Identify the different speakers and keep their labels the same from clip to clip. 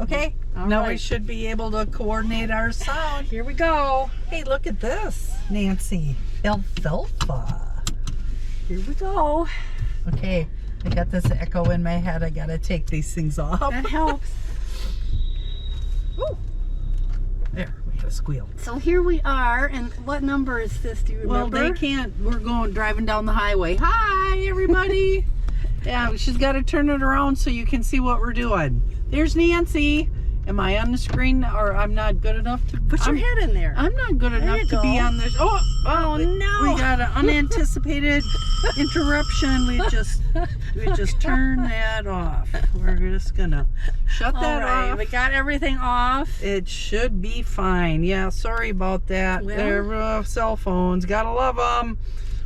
Speaker 1: Okay, now we should be able to coordinate our sound.
Speaker 2: Here we go.
Speaker 1: Hey, look at this, Nancy. Alfalfa.
Speaker 2: Here we go.
Speaker 1: Okay, I got this echo in my head. I gotta take these things off.
Speaker 2: That helps.
Speaker 1: Ooh. There, we got a squeal.
Speaker 2: So here we are, and what number is this? Do you remember?
Speaker 1: Well, they can't. We're driving down the highway. Hi, everybody. Yeah, she's got to turn it around so you can see what we're doing. There's Nancy. Am I on the screen, or I'm not good enough to
Speaker 2: Put your head in there?
Speaker 1: I'm not good enough to be on this. Oh
Speaker 2: no!
Speaker 1: We got an unanticipated interruption. We just turned that off. We're just gonna shut that off.
Speaker 2: We got everything off.
Speaker 1: It should be fine. Yeah, sorry about that.
Speaker 2: Well,
Speaker 1: they're cell phones. Gotta love them.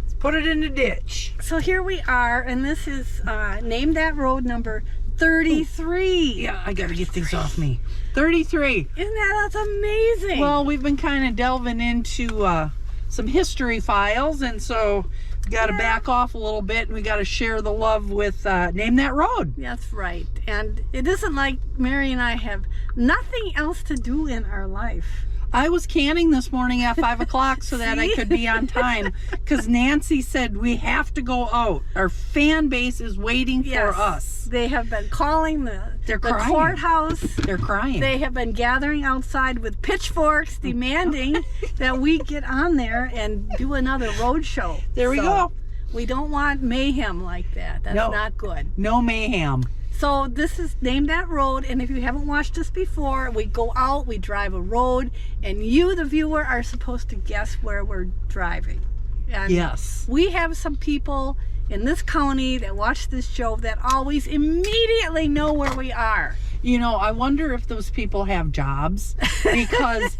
Speaker 1: Let's put it in the ditch.
Speaker 2: So here we are, and this is Name That Road number 33.
Speaker 1: Yeah, I gotta get these off me. 33.
Speaker 2: That's amazing.
Speaker 1: Well, we've been kind of delving into some history files, and so we got to back off a little bit, and we got to share the love with Name That Road.
Speaker 2: That's right. And it isn't like Mary and I have nothing else to do in our life.
Speaker 1: I was canning this morning at 5 o'clock so that I could be on time, because Nancy said we have to go out. Our fan base is waiting for us.
Speaker 2: They have been calling the courthouse.
Speaker 1: They're crying.
Speaker 2: They have been gathering outside with pitchforks demanding that we get on there and do another road show.
Speaker 1: There we go.
Speaker 2: We don't want mayhem like that. That's not good.
Speaker 1: No mayhem.
Speaker 2: So this is Name That Road, and if you haven't watched us before, we go out, we drive a road, and you, the viewer, are supposed to guess where we're driving. And
Speaker 1: yes.
Speaker 2: We have some people in this county that watch this show that always immediately know where we are.
Speaker 1: You know, I wonder if those people have jobs, because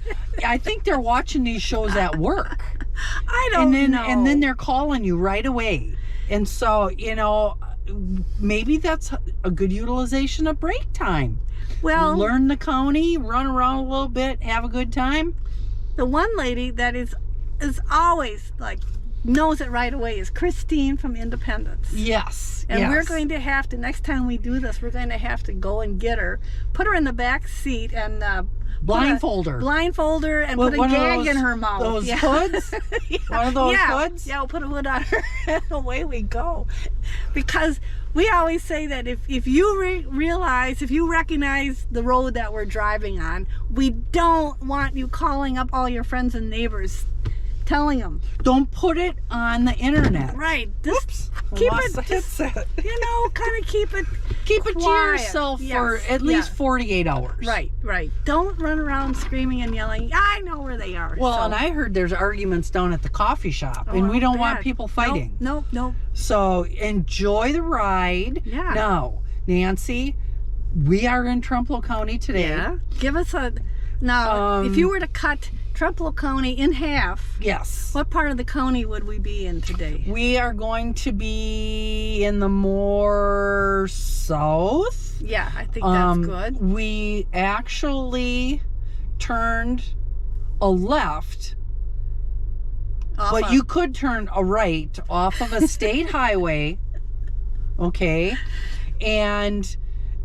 Speaker 1: I think they're watching these shows at work.
Speaker 2: I don't know.
Speaker 1: And then they're calling you right away. And so, you know, maybe that's a good utilization of break time.
Speaker 2: Well,
Speaker 1: learn the county, run around a little bit, have a good time.
Speaker 2: The one lady that is always like knows it right away is Christine from Independence.
Speaker 1: Yes.
Speaker 2: And we're going to have to, next time we do this, we're going to have to go and get her, put her in the back seat, and
Speaker 1: blindfold her
Speaker 2: and put a gag in her mouth.
Speaker 1: Those hoods? One of those hoods?
Speaker 2: Yeah, we'll put a hood on her and away we go. Because we always say that if you realize, if you recognize the road that we're driving on, we don't want you calling up all your friends and neighbors telling them.
Speaker 1: Don't put it on the internet.
Speaker 2: Right.
Speaker 1: Oops.
Speaker 2: Keep
Speaker 1: lost the headset.
Speaker 2: You know, kind of keep it
Speaker 1: to yourself for at least 48 hours.
Speaker 2: Right. Don't run around screaming and yelling. I know where they are.
Speaker 1: Well, and I heard there's arguments down at the coffee shop, and we don't want people fighting.
Speaker 2: Nope.
Speaker 1: So enjoy the ride.
Speaker 2: Yeah.
Speaker 1: Now, Nancy, we are in Trempealeau County today.
Speaker 2: Yeah. Give us a... Now, if you were to cut Trempealeau County in half,
Speaker 1: yes,
Speaker 2: what part of the county would we be in today?
Speaker 1: We are going to be in the more south.
Speaker 2: Yeah, I think that's good.
Speaker 1: We actually turned a left, but you could turn a right off of a state highway. Okay, and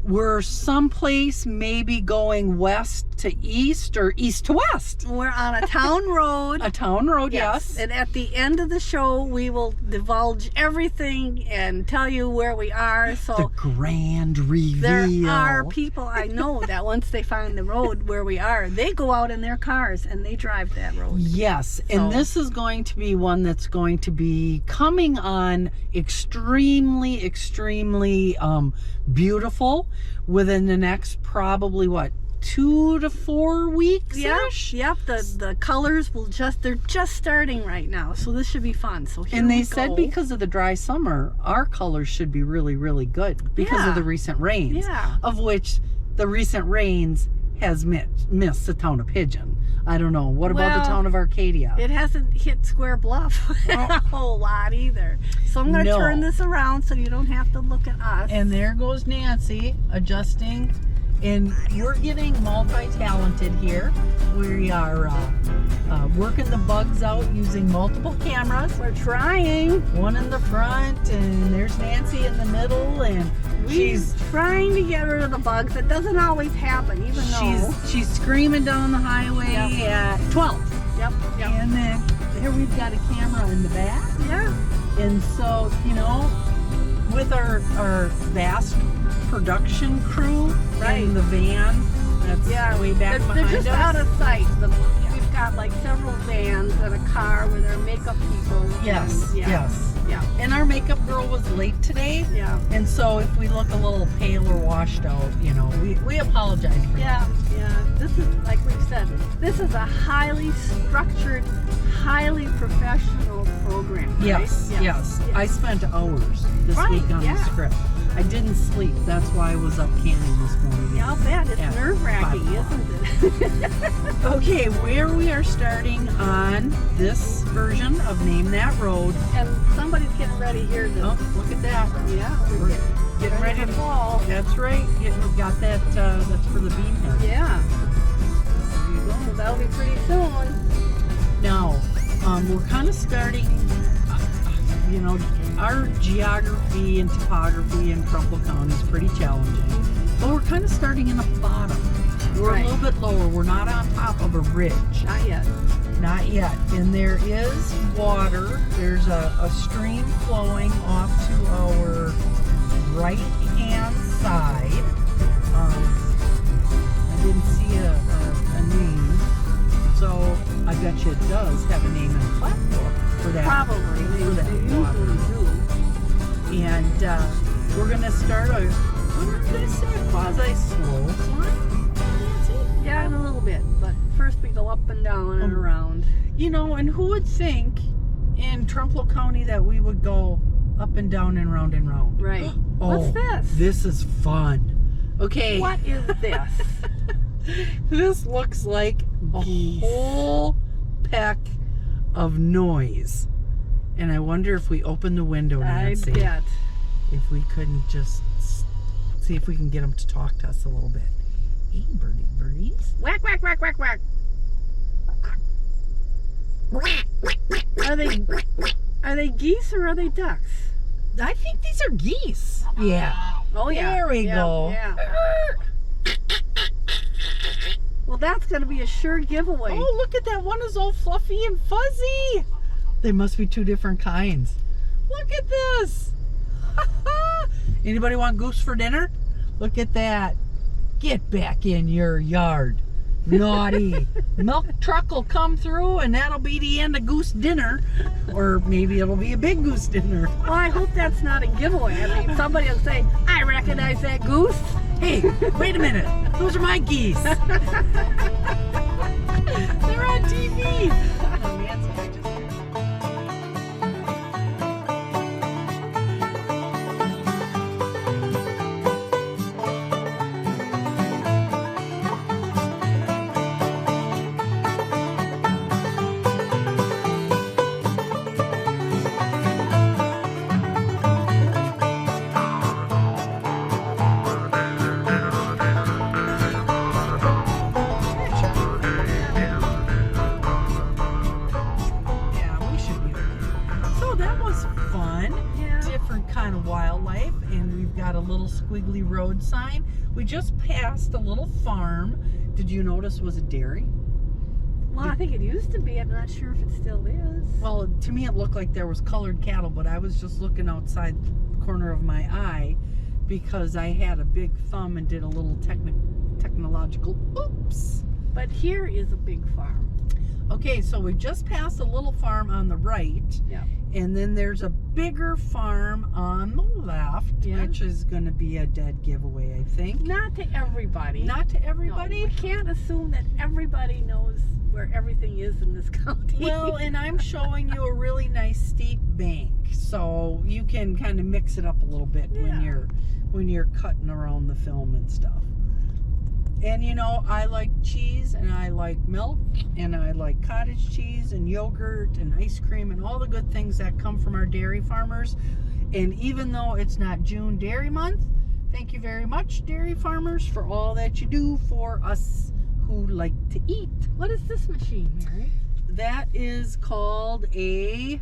Speaker 1: we're someplace maybe going west to east or east to west.
Speaker 2: We're on a town road.
Speaker 1: A town road, yes.
Speaker 2: And at the end of the show, we will divulge everything and tell you where we are. So
Speaker 1: The grand reveal.
Speaker 2: there are people I know that once they find the road where we are, they go out in their cars and they drive that road.
Speaker 1: Yes, and
Speaker 2: So-
Speaker 1: this is going to be one that's going to be coming on extremely, extremely beautiful within the next probably, what, 2 to 4 weeks ish.
Speaker 2: Yep. The colors they're just starting right now, so this should be fun. So here
Speaker 1: And they
Speaker 2: we
Speaker 1: said
Speaker 2: go.
Speaker 1: because of the dry summer, our colors should be really, really good because
Speaker 2: Yeah.
Speaker 1: of the recent rains.
Speaker 2: Yeah.
Speaker 1: Of which the recent rains has missed the town of Pigeon. I don't know. What about the
Speaker 2: Well,
Speaker 1: town of Arcadia?
Speaker 2: It hasn't hit Square Bluff a whole lot either. So I'm going to
Speaker 1: No.
Speaker 2: turn this around so you don't have to look at us.
Speaker 1: And there goes Nancy adjusting. And we're getting multi-talented here. We are working the bugs out using multiple cameras.
Speaker 2: We're trying.
Speaker 1: One in the front, and there's Nancy in the middle, and
Speaker 2: She's trying to get rid of the bugs. It doesn't always happen, even though.
Speaker 1: she's screaming down the highway at 12.
Speaker 2: Yep.
Speaker 1: And then here we've got a camera in the back.
Speaker 2: Yeah.
Speaker 1: And so, you know, with our vast production crew
Speaker 2: Right.
Speaker 1: in the van, that's way back
Speaker 2: They're
Speaker 1: behind
Speaker 2: just
Speaker 1: us.
Speaker 2: out of sight. We've got like several vans and a car with our makeup people.
Speaker 1: Yes,
Speaker 2: Yeah.
Speaker 1: yes.
Speaker 2: Yeah.
Speaker 1: And our makeup girl was late today.
Speaker 2: Yeah.
Speaker 1: And so if we look a little pale or washed out, you know, we apologize for
Speaker 2: Yeah,
Speaker 1: that.
Speaker 2: yeah. This is, like we've said, this is a highly structured, highly professional program. Right?
Speaker 1: Yes, yes. I spent hours this
Speaker 2: Right,
Speaker 1: week on the
Speaker 2: yeah.
Speaker 1: script. I didn't sleep. That's why I was up canning this morning.
Speaker 2: Yeah, I'll bet. It's
Speaker 1: Yeah,
Speaker 2: nerve-wracking,
Speaker 1: 5 o'clock.
Speaker 2: isn't it?
Speaker 1: Okay, where we are starting on this version of Name That Road.
Speaker 2: And somebody's getting ready here to.
Speaker 1: Oh, look at that.
Speaker 2: Yeah,
Speaker 1: We're getting ready
Speaker 2: to
Speaker 1: to
Speaker 2: fall.
Speaker 1: That's right. We've got that. That's for the bean head.
Speaker 2: Yeah,
Speaker 1: There you go.
Speaker 2: so that'll be pretty soon.
Speaker 1: Now, we're kind of starting, you know, our geography and topography in Trumpealeau County is pretty challenging. But we're kind of starting in the bottom. We're
Speaker 2: Right.
Speaker 1: a little bit lower. We're not on top of a ridge.
Speaker 2: Not yet.
Speaker 1: Not yet. And there is water. There's a stream flowing off to our right-hand side. I didn't see a name. So I bet you it does have a name in the plat book for that.
Speaker 2: Probably.
Speaker 1: For that
Speaker 2: They
Speaker 1: water.
Speaker 2: usually do.
Speaker 1: And we're going to start I'm going to say a quasi-slow climb. Nancy.
Speaker 2: Yeah, in a little bit. But first we go up and down and around.
Speaker 1: You know, and who would think in Trumpealeau County that we would go up and down and round and round?
Speaker 2: Right.
Speaker 1: Oh,
Speaker 2: What's this?
Speaker 1: This is fun. Okay.
Speaker 2: What is this?
Speaker 1: This looks like a
Speaker 2: Geese.
Speaker 1: whole peck of noise. And I wonder if we open the window,
Speaker 2: I
Speaker 1: Nancy,
Speaker 2: bet.
Speaker 1: if we couldn't just see if we can get them to talk to us a little bit. Hey, birdies.
Speaker 2: Whack, whack, whack, whack, whack. Are they geese or are they ducks?
Speaker 1: I think these are geese. Yeah.
Speaker 2: Oh yeah.
Speaker 1: There we go.
Speaker 2: Yeah. Well, that's going to be a sure giveaway.
Speaker 1: Oh, look at that. One is all fluffy and fuzzy. They must be two different kinds. Look at this. Anybody want goose for dinner? Look at that. Get back in your yard. Naughty. Milk truck will come through and that'll be the end of goose dinner. Or maybe it'll be a big goose dinner.
Speaker 2: Well, I hope that's not a giveaway. I mean, somebody will say, I recognize that goose.
Speaker 1: Hey, wait a minute. Those are my geese. They're on TV. Oh, Nancy, I just... a little squiggly road sign. We just passed a little farm. Did you notice was a dairy?
Speaker 2: Well, I think it used to be. I'm not sure if it still is.
Speaker 1: Well, to me it looked like there was colored cattle, but I was just looking outside the corner of my eye because I had a big thumb and did a little technological oops.
Speaker 2: But here is a big farm.
Speaker 1: Okay, so we just passed a little farm on the right.
Speaker 2: Yeah.
Speaker 1: And then there's a bigger farm on the left,
Speaker 2: Yeah.
Speaker 1: which is going to be a dead giveaway, I think.
Speaker 2: Not to everybody.
Speaker 1: Not to everybody.
Speaker 2: No, we can't assume that everybody knows where everything is in this county.
Speaker 1: Well, and I'm showing you a really nice steep bank, so you can kind of mix it up a little bit when you're cutting around the film and stuff. And you know, I like cheese and I like milk and I like cottage cheese and yogurt and ice cream and all the good things that come from our dairy farmers. And even though it's not June Dairy Month, thank you very much, dairy farmers, for all that you do for us who like to eat.
Speaker 2: What is this machine, Mary?
Speaker 1: That is called a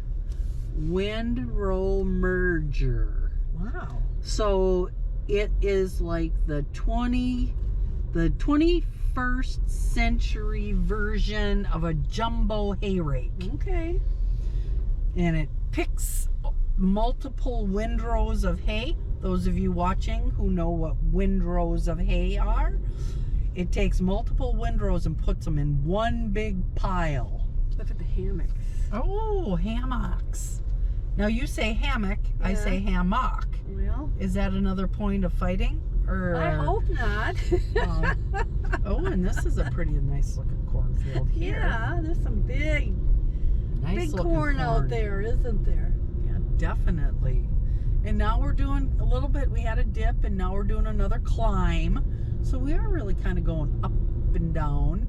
Speaker 1: windrow merger.
Speaker 2: Wow.
Speaker 1: So it is like the 21st century version of a jumbo hay rake.
Speaker 2: Okay.
Speaker 1: And it picks multiple windrows of hay. Those of you watching who know what windrows of hay are, it takes multiple windrows and puts them in one big pile.
Speaker 2: Look at the hammocks.
Speaker 1: Oh, hammocks. Now you say hammock, I
Speaker 2: Yeah.
Speaker 1: say hammock.
Speaker 2: Well,
Speaker 1: Is that another point of fighting? Or
Speaker 2: I hope not.
Speaker 1: oh, and this is a pretty nice looking cornfield here.
Speaker 2: Yeah, there's some big
Speaker 1: Nice looking
Speaker 2: corn out there, isn't there?
Speaker 1: Yeah, definitely. And now we're doing a little bit, we had a dip and now we're doing another climb. So we are really kind of going up and down.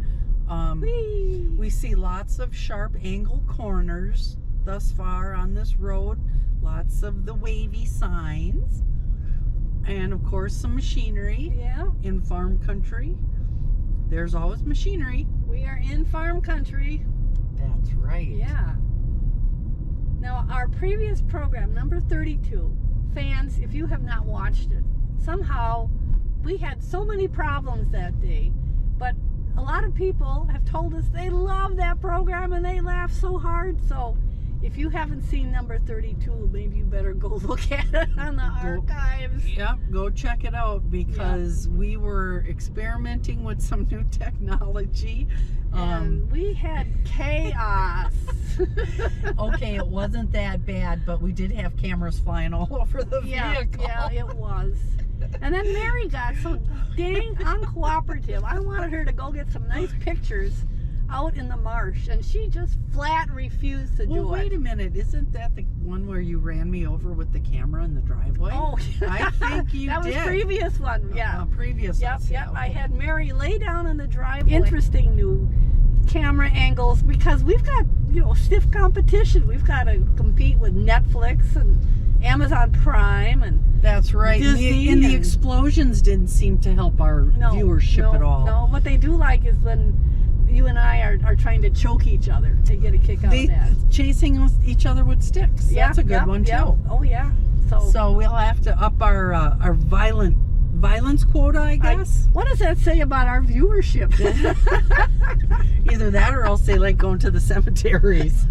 Speaker 2: Whee!
Speaker 1: We see lots of sharp angle corners thus far on this road. Lots of the wavy signs. And of course some machinery.
Speaker 2: Yeah,
Speaker 1: In farm country, there's always machinery.
Speaker 2: we are in farm country.
Speaker 1: That's right.
Speaker 2: Yeah. Now, our previous program, number 32, fans, if you have not watched it, somehow we had so many problems that day, but a lot of people have told us they love that program and they laugh so hard. So if you haven't seen number 32, maybe you better go look at it on the archives.
Speaker 1: Yep, go check it out because we were experimenting with some new technology.
Speaker 2: And we had chaos.
Speaker 1: Okay, it wasn't that bad, but we did have cameras flying all over the vehicle.
Speaker 2: Yeah, it was. And then Mary got so dang uncooperative. I wanted her to go get some nice pictures out in the marsh, and she just flat refused to do
Speaker 1: Well, wait
Speaker 2: it.
Speaker 1: a minute. Isn't that the one where you ran me over with the camera in the driveway?
Speaker 2: Oh,
Speaker 1: I think you
Speaker 2: that
Speaker 1: did.
Speaker 2: was previous one. Yeah.
Speaker 1: Previous.
Speaker 2: Yep,
Speaker 1: ones,
Speaker 2: yep.
Speaker 1: yeah.
Speaker 2: I had Mary lay down in the driveway. Interesting new camera angles because we've got, stiff competition. We've got to compete with Netflix and Amazon Prime and
Speaker 1: That's right.
Speaker 2: Disney
Speaker 1: And the
Speaker 2: and-
Speaker 1: explosions didn't seem to help our viewership at all.
Speaker 2: No, what they do like is when you and I are trying to choke each other. They get a kick out of that.
Speaker 1: Chasing each other with sticks. That's a good one too.
Speaker 2: Oh yeah.
Speaker 1: So we'll have to up our violence quota, I guess.
Speaker 2: What does that say about our viewership?
Speaker 1: Either that or else they like going to the cemeteries.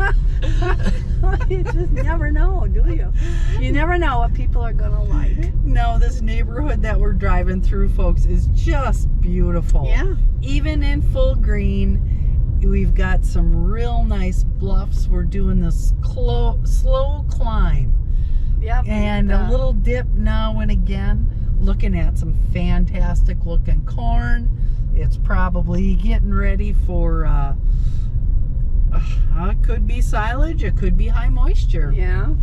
Speaker 2: You just never know, do you? You never know what people are gonna like.
Speaker 1: No, this neighborhood that we're driving through, folks, is just beautiful.
Speaker 2: Yeah.
Speaker 1: Even in full green, we've got some real nice bluffs. We're doing this slow climb.
Speaker 2: Yep.
Speaker 1: And a little dip now and again. Looking at some fantastic looking corn. It's probably getting ready for it could be silage, it could be high moisture.
Speaker 2: Yeah.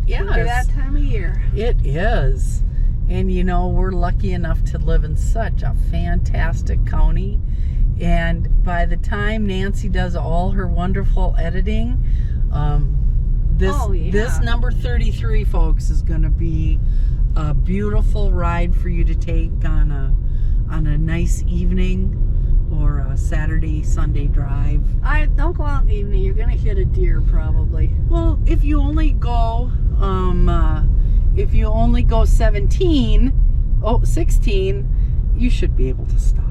Speaker 1: Yes,
Speaker 2: It'll be that time of year.
Speaker 1: it is. And we're lucky enough to live in such a fantastic county. And by the time Nancy does all her wonderful editing, this number 33, folks, is going to be a beautiful ride for you to take on a nice evening or a Saturday, Sunday drive.
Speaker 2: Don't go out in the evening. You're gonna hit a deer probably.
Speaker 1: Well, if you only go if you only go 16, you should be able to stop,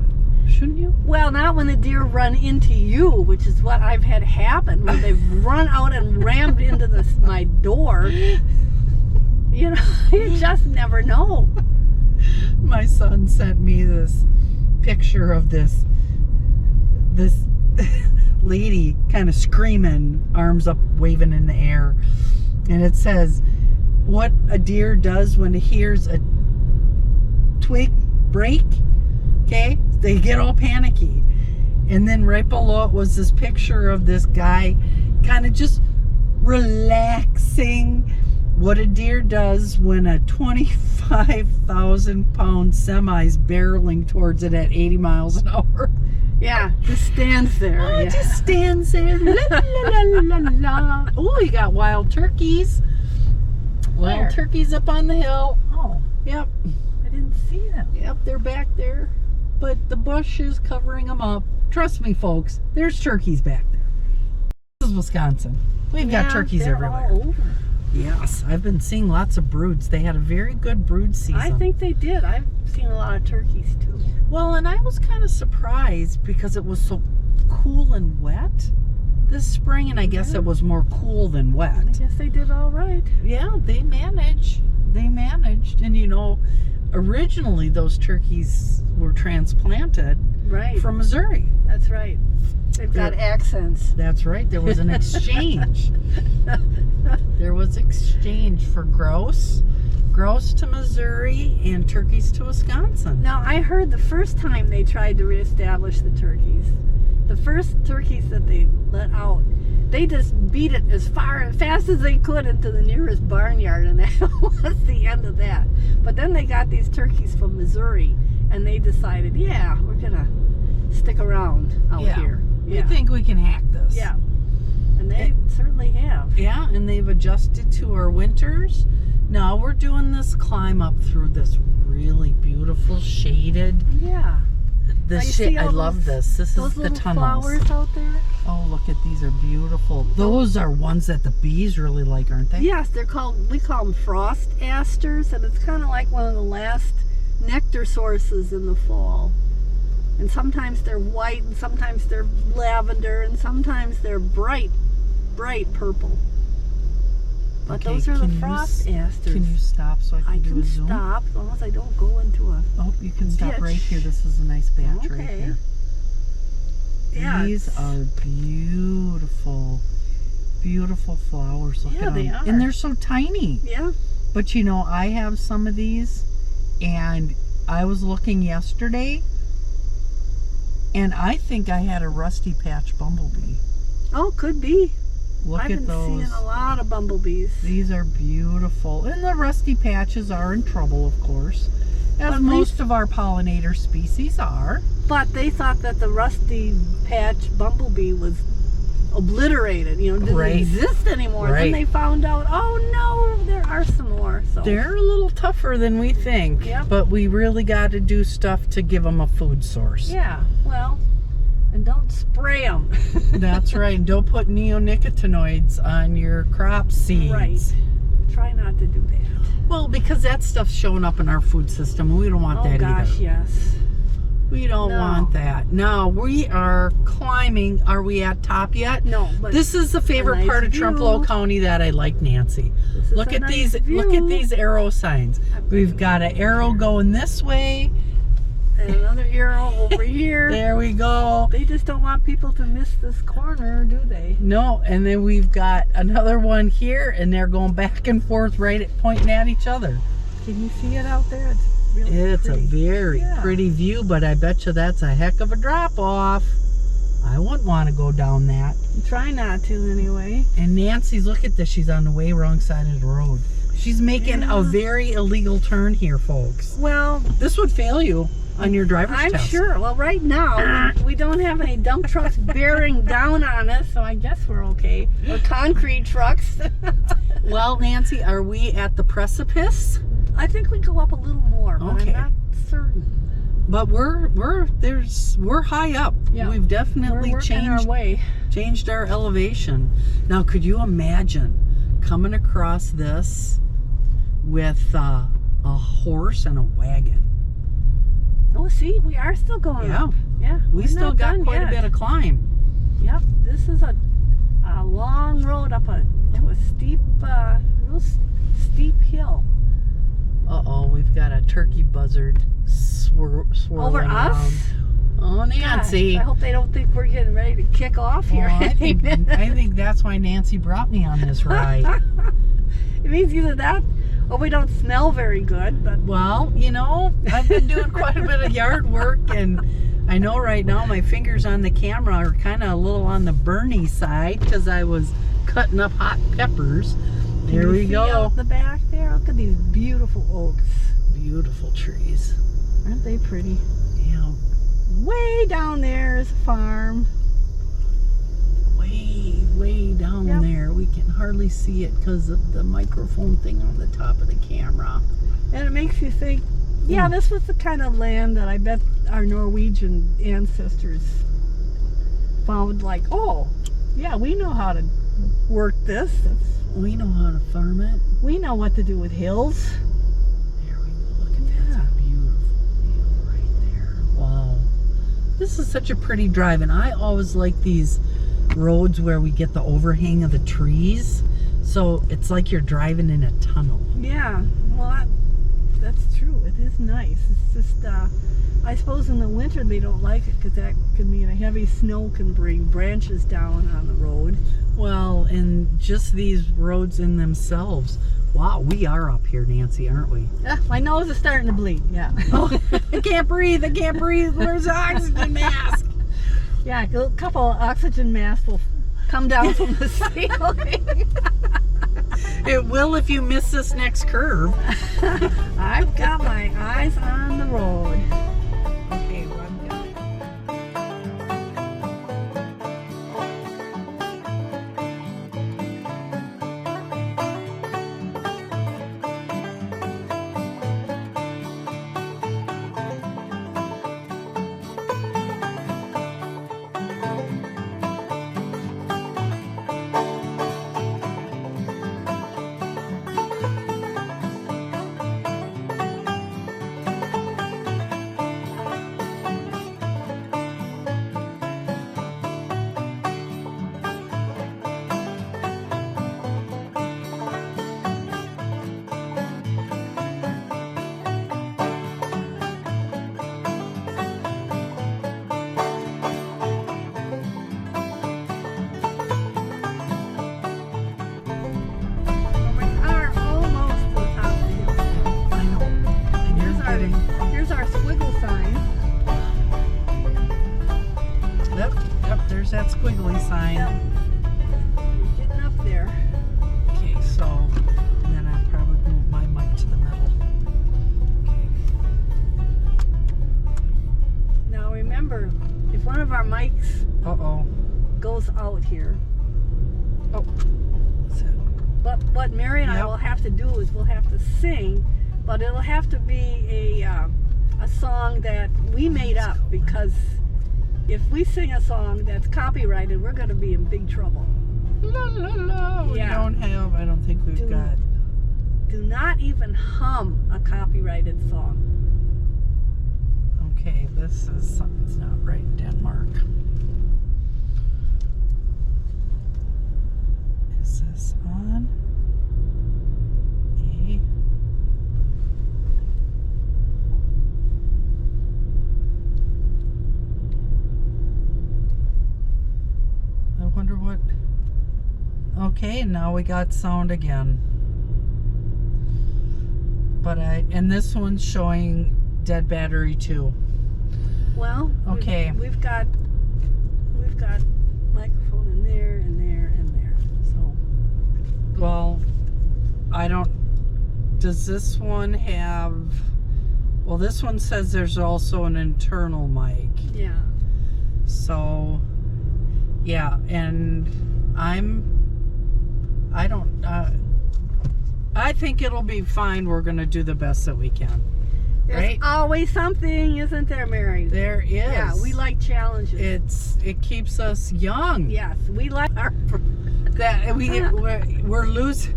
Speaker 1: shouldn't you?
Speaker 2: Well, not when the deer run into you, which is what I've had happen, when they've run out and rammed into my door. You know, you just never know.
Speaker 1: My son sent me this picture of this lady kind of screaming, arms up, waving in the air. And it says, what a deer does when it hears a twig break, okay? They get all panicky. And then right below it was this picture of this guy kind of just relaxing. What a deer does when a 25,000-pound semi is barreling towards it at 80 miles an hour.
Speaker 2: Yeah, just stands there.
Speaker 1: Oh,
Speaker 2: yeah.
Speaker 1: it just stands there. La, la, la, la, la. Oh, you got wild turkeys.
Speaker 2: Where?
Speaker 1: Wild turkeys up on the hill.
Speaker 2: Oh,
Speaker 1: Yep.
Speaker 2: I didn't see them.
Speaker 1: Yep, they're back there. But the bush is covering them up. Trust me, folks, there's turkeys back there. This is Wisconsin. We've got turkeys
Speaker 2: they're
Speaker 1: everywhere.
Speaker 2: all over.
Speaker 1: Yes, I've been seeing lots of broods. They had a very good brood season.
Speaker 2: I think they did. I've seen a lot of turkeys too.
Speaker 1: Well, and I was kind of surprised because it was so cool and wet this spring, and I guess it was more cool than
Speaker 2: I
Speaker 1: wet.
Speaker 2: guess they did all right.
Speaker 1: Yeah, they managed. And you know, originally those turkeys were transplanted
Speaker 2: Right.
Speaker 1: from Missouri.
Speaker 2: That's right. They've got accents.
Speaker 1: That's right. There was an exchange. There was exchange for grouse to Missouri and turkeys to Wisconsin.
Speaker 2: Now, I heard the first time they tried to reestablish the turkeys, the first turkeys that they let out, they just beat it as fast as they could into the nearest barnyard, and that was the end of that. But then they got these turkeys from Missouri, and they decided, yeah, we're gonna stick around out here.
Speaker 1: We think we can hack this.
Speaker 2: Yeah, and they certainly have.
Speaker 1: Yeah, and they've adjusted to our winters. Now we're doing this climb up through this really beautiful shaded.
Speaker 2: Yeah.
Speaker 1: This
Speaker 2: you
Speaker 1: shade,
Speaker 2: see all
Speaker 1: I love this. This
Speaker 2: Those
Speaker 1: is the
Speaker 2: little
Speaker 1: tunnels.
Speaker 2: flowers out there.
Speaker 1: Oh, look at these are beautiful. Those are ones that the bees really like, aren't they?
Speaker 2: Yes, we call them frost asters, and it's kind of like one of the last nectar sources in the fall. And sometimes they're white, and sometimes they're lavender, and sometimes they're bright purple. But
Speaker 1: Okay,
Speaker 2: those are the
Speaker 1: can you
Speaker 2: frost asters.
Speaker 1: Can you stop so I can do a zoom?
Speaker 2: Stop as long as I don't go into a
Speaker 1: Oh, you can stop
Speaker 2: ditch.
Speaker 1: right here. This is a nice batch right
Speaker 2: Okay.
Speaker 1: here.
Speaker 2: Yeah,
Speaker 1: These are beautiful, beautiful flowers. Look
Speaker 2: Yeah,
Speaker 1: at
Speaker 2: they
Speaker 1: them.
Speaker 2: are.
Speaker 1: And they're so tiny.
Speaker 2: Yeah.
Speaker 1: But you know, I have some of these, and I was looking yesterday, and I think I had a rusty patch bumblebee.
Speaker 2: Oh, could be.
Speaker 1: Look
Speaker 2: I've
Speaker 1: at
Speaker 2: been
Speaker 1: those.
Speaker 2: seeing a lot of bumblebees.
Speaker 1: These are beautiful. And the rusty patches are in trouble, of course, as
Speaker 2: But
Speaker 1: most of our pollinator species are.
Speaker 2: But they thought that the rusty patch bumblebee was obliterated, didn't
Speaker 1: Right.
Speaker 2: exist anymore.
Speaker 1: Right.
Speaker 2: Then they found out, oh no, there are some more. So
Speaker 1: They're a little tougher than we think,
Speaker 2: Yep.
Speaker 1: but we really got to do stuff to give them a food source.
Speaker 2: yeah, well, and don't spray them.
Speaker 1: That's right. Don't put neonicotinoids on your crop seeds.
Speaker 2: Right. Try not to do that.
Speaker 1: Well, because that stuff's showing up in our food system, and we don't want
Speaker 2: Oh
Speaker 1: that
Speaker 2: gosh,
Speaker 1: either.
Speaker 2: yes.
Speaker 1: We don't
Speaker 2: No.
Speaker 1: want that. Now, we are climbing. Are we at top yet?
Speaker 2: No, but
Speaker 1: This is the favorite
Speaker 2: nice
Speaker 1: part of
Speaker 2: view.
Speaker 1: Trempealeau County that I like, Nancy.
Speaker 2: this is
Speaker 1: Look
Speaker 2: a
Speaker 1: at
Speaker 2: nice
Speaker 1: these.
Speaker 2: view.
Speaker 1: Look at these arrow signs. We've got an arrow going this way.
Speaker 2: And another arrow over here.
Speaker 1: There we go.
Speaker 2: They just don't want people to miss this corner, do they?
Speaker 1: No, and then we've got another one here, and they're going back and forth, pointing at each other.
Speaker 2: Can you see it out there? It's really
Speaker 1: It's
Speaker 2: pretty.
Speaker 1: a very
Speaker 2: Yeah.
Speaker 1: pretty view, but I bet you that's a heck of a drop off. I wouldn't want to go down that.
Speaker 2: Try not to, anyway.
Speaker 1: And Nancy's, look at this. She's on the way wrong side of the road. She's making a very illegal turn here, folks.
Speaker 2: Well,
Speaker 1: This would fail you on your driver's
Speaker 2: I'm
Speaker 1: test.
Speaker 2: sure. Well, right now, we don't have any dump trucks bearing down on us, so I guess we're okay. Or concrete trucks.
Speaker 1: Well, Nancy, are we at the precipice?
Speaker 2: I think we go up a little more, but
Speaker 1: Okay.
Speaker 2: I'm not certain.
Speaker 1: But we're high up.
Speaker 2: Yeah.
Speaker 1: We've definitely
Speaker 2: We're working our way.
Speaker 1: changed our elevation. Now, could you imagine coming across this with a horse and a wagon.
Speaker 2: Oh, see, we are still going
Speaker 1: Yeah.
Speaker 2: up. Yeah.
Speaker 1: We
Speaker 2: we're
Speaker 1: still
Speaker 2: not
Speaker 1: got
Speaker 2: done
Speaker 1: quite
Speaker 2: yet.
Speaker 1: a bit of climb.
Speaker 2: Yep, this is a long road up to a steep, real steep hill.
Speaker 1: Uh-oh, we've got a turkey buzzard swirling
Speaker 2: Over
Speaker 1: around.
Speaker 2: us?
Speaker 1: Oh, Nancy.
Speaker 2: Gosh, I hope they don't think we're getting ready to kick off here.
Speaker 1: Well, I think that's why Nancy brought me on this ride.
Speaker 2: It means either that or we don't smell very good. But
Speaker 1: Well, you know, I've been doing quite a bit of yard work, and I know right now my fingers on the camera are kind of a little on the burny side because I was cutting up hot peppers. There
Speaker 2: can you
Speaker 1: we
Speaker 2: see
Speaker 1: go.
Speaker 2: out the back there? Look at these beautiful oaks.
Speaker 1: Beautiful trees.
Speaker 2: Aren't they pretty?
Speaker 1: Yeah,
Speaker 2: Way down there is a farm.
Speaker 1: way down
Speaker 2: Yep.
Speaker 1: there. We can hardly see it because of the microphone thing on the top of the camera.
Speaker 2: And it makes you think, yeah, this was the kind of land that I bet our Norwegian ancestors found, like, oh, yeah, we know how to work this.
Speaker 1: We know how to farm it.
Speaker 2: We know what to do with hills.
Speaker 1: There we go. Look at that. That's a beautiful view right there. Wow. This is such a pretty drive, and I always like these roads where we get the overhang of the trees. So it's like you're driving in a tunnel.
Speaker 2: Yeah, well, that's true. It is nice. It's just, I suppose in the winter they don't like it because that could mean a heavy snow can bring branches down on the road.
Speaker 1: Well, and just these roads in themselves. Wow, we are up here, Nancy, aren't we?
Speaker 2: My nose is starting to bleed, yeah.
Speaker 1: Oh, I can't breathe. I can't breathe. Where's the oxygen mask?
Speaker 2: Yeah, a couple of oxygen masks will come down from the ceiling.
Speaker 1: It will if you miss this next curve.
Speaker 2: I've got my eyes on the road.
Speaker 1: Okay, well, I'm done.
Speaker 2: We are almost to the top of the hill.
Speaker 1: I know. And you're getting.
Speaker 2: Here's our squiggle sign.
Speaker 1: Yep, there's that squiggly sign.
Speaker 2: We're getting up there.
Speaker 1: Okay, so, and then I'll probably move my mic to the middle. Okay.
Speaker 2: Now remember, if one of our mics
Speaker 1: Uh-oh.
Speaker 2: goes out here,
Speaker 1: Oh. So,
Speaker 2: but what Mary and I
Speaker 1: Yep.
Speaker 2: will have to do is we'll have to sing, but it'll have to be a song that we made up, because if we sing a song that's copyrighted, we're going to be in big trouble.
Speaker 1: la la la. We
Speaker 2: Yeah.
Speaker 1: don't have, I don't think we've
Speaker 2: Do-
Speaker 1: got.
Speaker 2: Do not even hum a copyrighted song.
Speaker 1: Okay, this is something's not right in Denmark. Is this on? A. I wonder what. Okay, now we got sound again. But and this one's showing dead battery too.
Speaker 2: Well,
Speaker 1: Okay.
Speaker 2: we've got microphone in there and there and there. So
Speaker 1: Well, I don't. Does this one have? Well, this one says there's also an internal mic.
Speaker 2: yeah.
Speaker 1: So, yeah, and I think it'll be fine. We're gonna do the best that we can.
Speaker 2: There's
Speaker 1: Right?
Speaker 2: always something, isn't there, Mary?
Speaker 1: There is.
Speaker 2: Yeah, we like challenges.
Speaker 1: It keeps us young.
Speaker 2: Yes, we like our.
Speaker 1: That we're losing.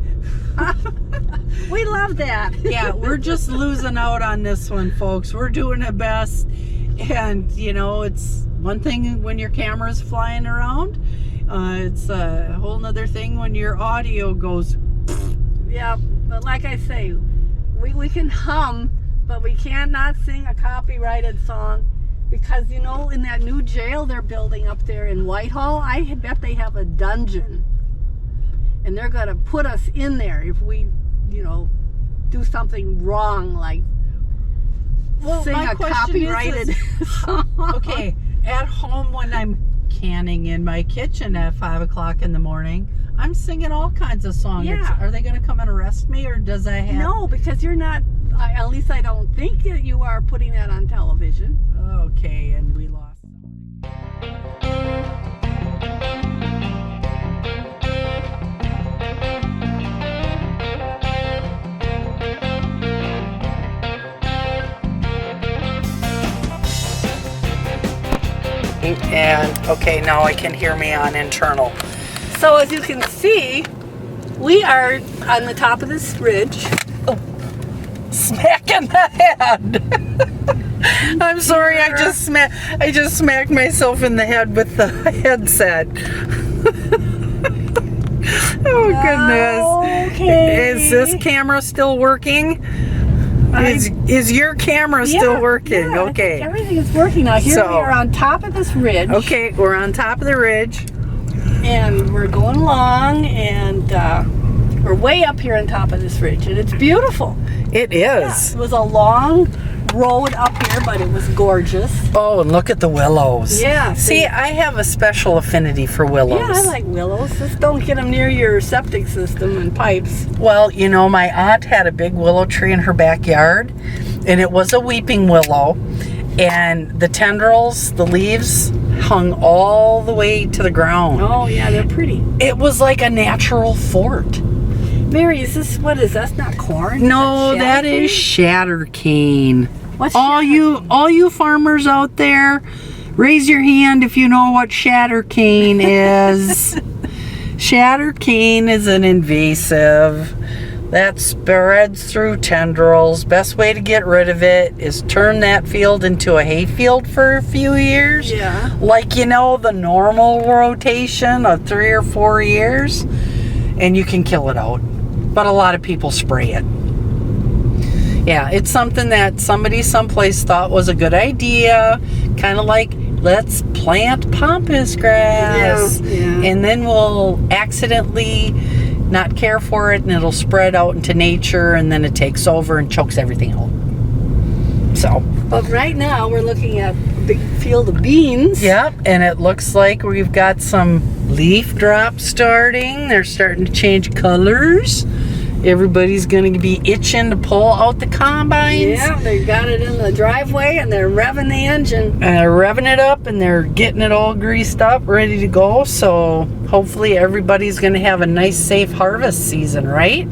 Speaker 2: We love that.
Speaker 1: Yeah, we're just losing out on this one, folks. We're doing our best. And, you know, it's one thing when your camera's flying around. It's a whole nother thing when your audio goes.
Speaker 2: Yeah, but like I say, we can hum, but we cannot sing a copyrighted song. Because, you know, in that new jail they're building up there in Whitehall, I bet they have a dungeon. And they're going to put us in there if we, you know, do something wrong, like sing a copyrighted song.
Speaker 1: Okay, at home when I'm canning in my kitchen at 5 o'clock in the morning, I'm singing all kinds of songs.
Speaker 2: Yeah.
Speaker 1: Are they going to come and arrest me, or does I have...
Speaker 2: No, because you're not, at least I don't think that you are putting that on television.
Speaker 1: Okay, and we lost. And okay, now I can hear me on internal.
Speaker 2: So as you can see, we are on the top of this ridge.
Speaker 1: Oh, smack in the head. I'm sorry, I just smacked myself in the head with the headset. Oh goodness.
Speaker 2: Okay.
Speaker 1: Is this camera still working? Is your camera still working?
Speaker 2: Yeah,
Speaker 1: Okay.
Speaker 2: Everything is working now. Here we are on top of this ridge.
Speaker 1: Okay, we're on top of the ridge.
Speaker 2: And we're going along, and we're way up here on top of this ridge, and it's beautiful.
Speaker 1: It is.
Speaker 2: Yeah, it was a long road up here, but it was gorgeous.
Speaker 1: Oh, and look at the willows.
Speaker 2: Yeah.
Speaker 1: See, I have a special affinity for willows.
Speaker 2: Yeah, I like willows. Just don't get them near your septic system and pipes.
Speaker 1: Well, you know, my aunt had a big willow tree in her backyard, and it was a weeping willow, and the tendrils, the leaves, hung all the way to the ground.
Speaker 2: Oh, yeah, they're pretty.
Speaker 1: It was like a natural fort.
Speaker 2: Mary, is this, what is that? That's not corn?
Speaker 1: No, that is shatter cane.
Speaker 2: What's
Speaker 1: all you farmers out there, raise your hand if you know what shatter cane is. Shatter cane is an invasive that spreads through tendrils. Best way to get rid of it is turn that field into a hay field for a few years.
Speaker 2: Yeah.
Speaker 1: Like, you know, the normal rotation of 3 or 4 years, and you can kill it out. But a lot of people spray it. Yeah, it's something that somebody someplace thought was a good idea. Kind of like, let's plant pampas grass.
Speaker 2: Yeah.
Speaker 1: And then we'll accidentally not care for it, and it'll spread out into nature, and then it takes over and chokes everything out. So.
Speaker 2: But right now we're looking at a big field of beans.
Speaker 1: Yep, and it looks like we've got some leaf drops starting. They're starting to change colors. Everybody's going to be itching to pull out the combines.
Speaker 2: Yeah, they got it in the driveway, and they're revving the engine.
Speaker 1: They're revving it up, and they're getting it all greased up, ready to go. So hopefully everybody's going to have a nice, safe harvest season, right?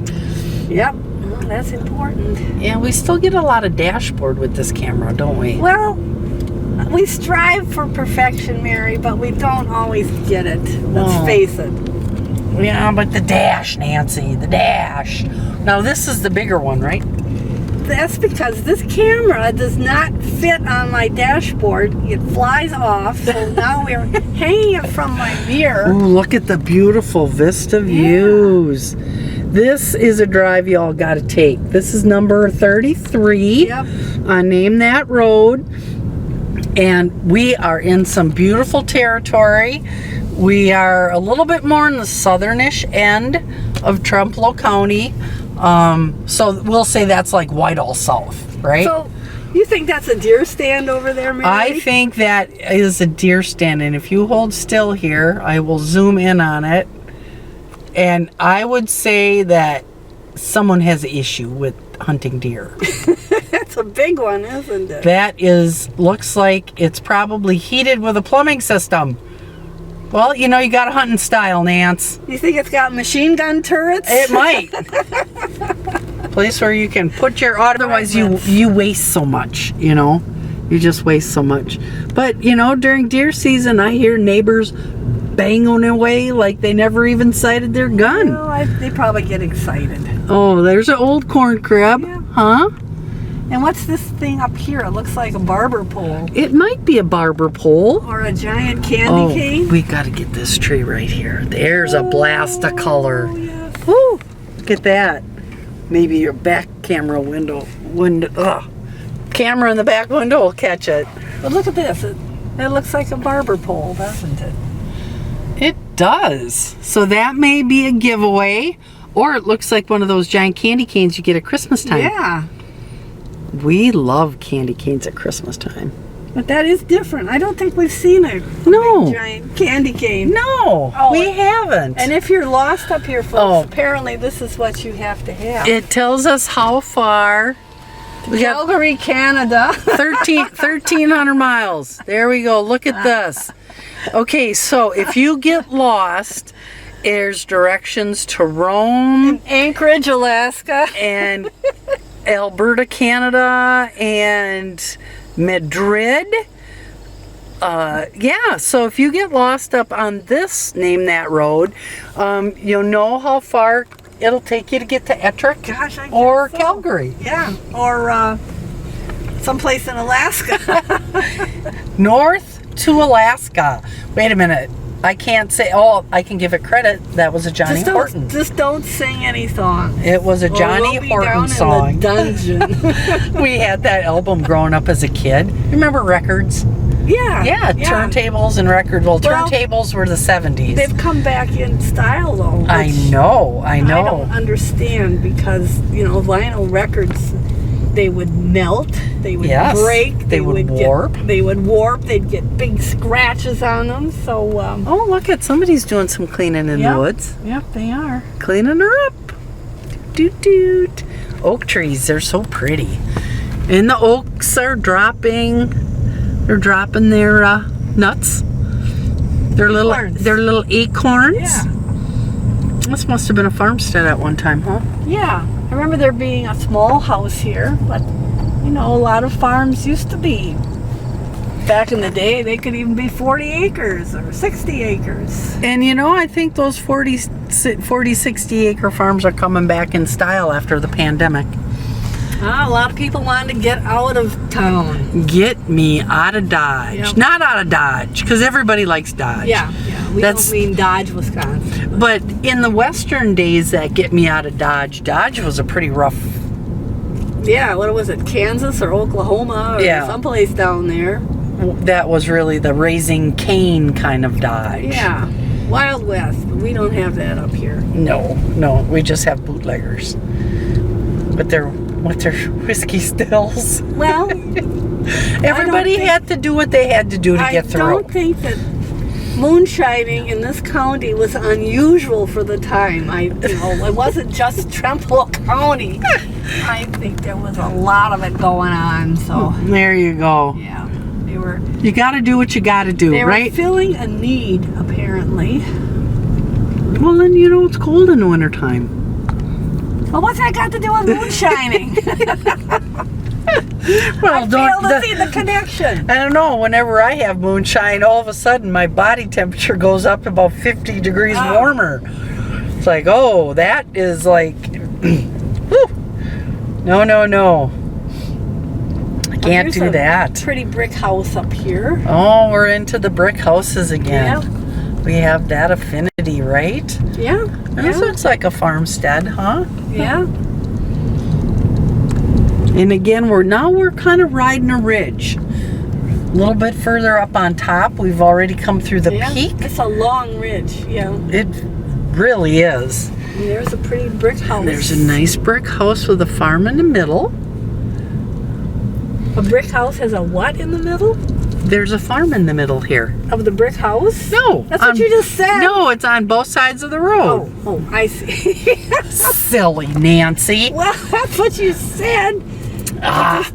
Speaker 2: Yep, well, that's important.
Speaker 1: And we still get a lot of dashboard with this camera, don't we?
Speaker 2: Well, we strive for perfection, Mary, but we don't always get it. Let's face it.
Speaker 1: Yeah, but the dash, Nancy, the dash. Now this is the bigger one, right?
Speaker 2: That's because this camera does not fit on my dashboard. It flies off, so now we're hanging it from my mirror.
Speaker 1: Ooh, look at the beautiful vista views. This is a drive y'all got to take. This is number 33
Speaker 2: Yep.
Speaker 1: on Name That Road. And we are in some beautiful territory. We are a little bit more in the southernish end of Trempealeau County. So we'll say that's like Whitehall South, right?
Speaker 2: So you think that's a deer stand over there, Mary?
Speaker 1: I think that is a deer stand, and if you hold still here, I will zoom in on it. And I would say that someone has an issue with hunting deer.
Speaker 2: That's a big one, isn't it?
Speaker 1: That looks like it's probably heated with a plumbing system. Well, you know, you got to hunt in style, Nance.
Speaker 2: You think it's got machine gun turrets?
Speaker 1: It might. Place where you can put your, otherwise you waste so much, you know. You just waste so much. But, you know, during deer season, I hear neighbors banging away like they never even sighted their gun.
Speaker 2: Well, they probably get excited.
Speaker 1: Oh, there's an old corn crib,
Speaker 2: Yeah.
Speaker 1: huh?
Speaker 2: And what's this thing up here? It looks like a barber pole
Speaker 1: It might be a barber pole.
Speaker 2: or a giant candy cane.
Speaker 1: We got to get this tree right here. There's a blast of color.
Speaker 2: Oh, yes.
Speaker 1: Woo! Look at that. Maybe your back camera camera in the back window will catch it.
Speaker 2: But look at this. It looks like a barber pole, doesn't it?
Speaker 1: It does. So that may be a giveaway, or it looks like one of those giant candy canes you get at Christmas time.
Speaker 2: Yeah.
Speaker 1: We love candy canes at Christmas time.
Speaker 2: But that is different. I don't think we've seen a
Speaker 1: No.
Speaker 2: big, giant candy cane.
Speaker 1: No,
Speaker 2: Oh,
Speaker 1: we haven't.
Speaker 2: And if you're lost up here, folks,
Speaker 1: Oh.
Speaker 2: apparently this is what you have to have.
Speaker 1: It tells us how far. We got
Speaker 2: Calgary, Canada.
Speaker 1: 1,300 miles. There we go. Look at this. Okay, so if you get lost, there's directions to Rome
Speaker 2: Anchorage, Alaska.
Speaker 1: and Alberta, Canada, and Madrid. Yeah, so if you get lost up on this, name that road, you'll know how far it'll take you to get to Ettrick
Speaker 2: Gosh, I guess
Speaker 1: or
Speaker 2: so.
Speaker 1: Calgary.
Speaker 2: Yeah, or someplace in Alaska.
Speaker 1: North to Alaska. Wait a minute. I can't say, I can give it credit. That was a Johnny Horton.
Speaker 2: Just don't sing any song.
Speaker 1: It was a Johnny
Speaker 2: Or we'll be
Speaker 1: Horton
Speaker 2: down
Speaker 1: song.
Speaker 2: In the dungeon.
Speaker 1: We had that album growing up as a kid. Remember records?
Speaker 2: Yeah.
Speaker 1: Yeah, turntables and records. Well,
Speaker 2: Well,
Speaker 1: turntables were the 70s.
Speaker 2: They've come back in style though.
Speaker 1: I
Speaker 2: which
Speaker 1: know.
Speaker 2: I don't understand because, vinyl records, they would melt, they would
Speaker 1: Yes,
Speaker 2: break,
Speaker 1: they would warp.
Speaker 2: They would warp, they'd get big scratches on them. So,
Speaker 1: Oh, look at somebody's doing some cleaning in
Speaker 2: Yep.
Speaker 1: the woods.
Speaker 2: yep, they are.
Speaker 1: Cleaning her up. Doot doot. Oak trees, they're so pretty. And the oaks are dropping. They're dropping their nuts.
Speaker 2: Acorns.
Speaker 1: Their little acorns.
Speaker 2: Yeah.
Speaker 1: This must have been a farmstead at one time, huh?
Speaker 2: Yeah. I remember there being a small house here, but, a lot of farms used to be. Back in the day, they could even be 40 acres or 60 acres.
Speaker 1: And I think those 40, 60 acre farms are coming back in style after the pandemic.
Speaker 2: A lot of people wanted to get out of town.
Speaker 1: Get me out of Dodge.
Speaker 2: Yep.
Speaker 1: Not out of Dodge, because everybody likes Dodge.
Speaker 2: Yeah. We
Speaker 1: That's-
Speaker 2: don't mean Dodge, Wisconsin.
Speaker 1: But in the western days that get me out of Dodge, Dodge was a pretty rough.
Speaker 2: Yeah, what was it, Kansas or Oklahoma or
Speaker 1: Yeah.
Speaker 2: someplace down there?
Speaker 1: That was really the Raising Cane kind of Dodge.
Speaker 2: Yeah, Wild West, but we don't have that up here.
Speaker 1: No, we just have bootleggers. But they're with their whiskey stills.
Speaker 2: Well,
Speaker 1: Everybody had to do what they had to do to get through.
Speaker 2: I don't think that moonshining in this county was unusual for the time. It wasn't just Trempealeau County. I think there was a lot of it going on. So
Speaker 1: There you go.
Speaker 2: yeah,
Speaker 1: You got to do what you got to do,
Speaker 2: they
Speaker 1: right?
Speaker 2: were filling a need apparently.
Speaker 1: Well, then it's cold in the wintertime.
Speaker 2: Well, what's that got to do with moonshining?
Speaker 1: Well,
Speaker 2: I fail to see the connection.
Speaker 1: I don't know. Whenever I have moonshine, all of a sudden my body temperature goes up about 50 degrees warmer. It's like, oh, that is like, whew. No. I can't
Speaker 2: Here's
Speaker 1: do
Speaker 2: a
Speaker 1: that.
Speaker 2: Pretty brick house up here.
Speaker 1: Oh, we're into the brick houses again.
Speaker 2: Yeah.
Speaker 1: We have that affinity, right?
Speaker 2: Yeah.
Speaker 1: This looks like a farmstead, huh?
Speaker 2: Yeah.
Speaker 1: And again, we're kind of riding a ridge. A little bit further up on top, we've already come through the peak.
Speaker 2: It's a long ridge. Yeah.
Speaker 1: It really is.
Speaker 2: And there's a pretty brick house.
Speaker 1: There's a nice brick house with a farm in the middle.
Speaker 2: A brick house has a what in the middle
Speaker 1: There's a farm in the middle here.
Speaker 2: of the brick house?
Speaker 1: No.
Speaker 2: That's what you just said.
Speaker 1: No, it's on both sides of the road.
Speaker 2: Oh, I see.
Speaker 1: Silly Nancy.
Speaker 2: Well, that's what you said.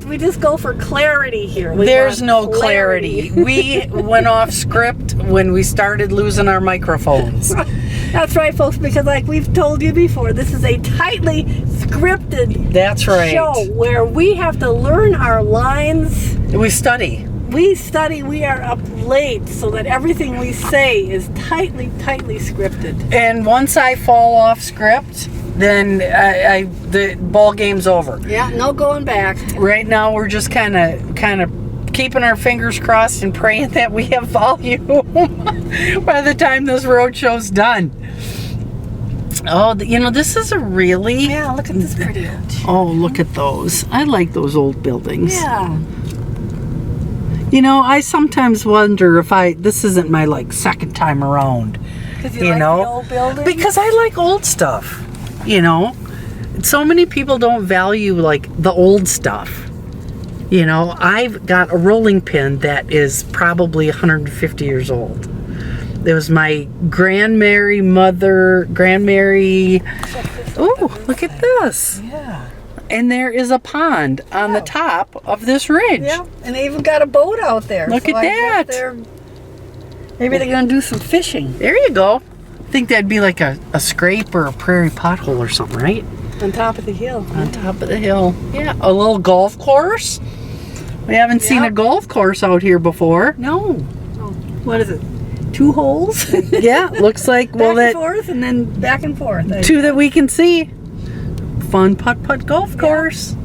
Speaker 2: We just go for clarity here. We
Speaker 1: There's
Speaker 2: want
Speaker 1: no clarity. We went off script when we started losing our microphones.
Speaker 2: That's right, folks, because like we've told you before, this is a tightly scripted
Speaker 1: That's right.
Speaker 2: show where we have to learn our lines.
Speaker 1: We study.
Speaker 2: we are up late so that everything we say is tightly scripted.
Speaker 1: And once I fall off script, then the ball game's over.
Speaker 2: Yeah, no going back.
Speaker 1: Right now we're just kind of keeping our fingers crossed and praying that we have volume by the time this road show's done. Oh, this is a really...
Speaker 2: Yeah, look at this pretty old.
Speaker 1: Oh, look at those. I like those old buildings.
Speaker 2: Yeah.
Speaker 1: I sometimes wonder if this isn't my second time around.
Speaker 2: Because you like the old buildings?
Speaker 1: Because I like old stuff. So many people don't value the old stuff. I've got a rolling pin that is probably 150 years old. It was my Grandmary. Oh, look at this.
Speaker 2: Yeah.
Speaker 1: And there is a pond on the top of this ridge.
Speaker 2: Yeah, and they even got a boat out there.
Speaker 1: Look at that.
Speaker 2: Maybe they're going to do some fishing.
Speaker 1: There you go. I think that'd be like a scrape or a prairie pothole or something, right?
Speaker 2: On top of the hill.
Speaker 1: On top of the hill. Yeah, a little golf course. We haven't seen a golf course out here before.
Speaker 2: No. Oh, what is it? 2 holes?
Speaker 1: Yeah, looks like
Speaker 2: back and forth and then back and forth.
Speaker 1: 2 that we can see. Fun putt golf course.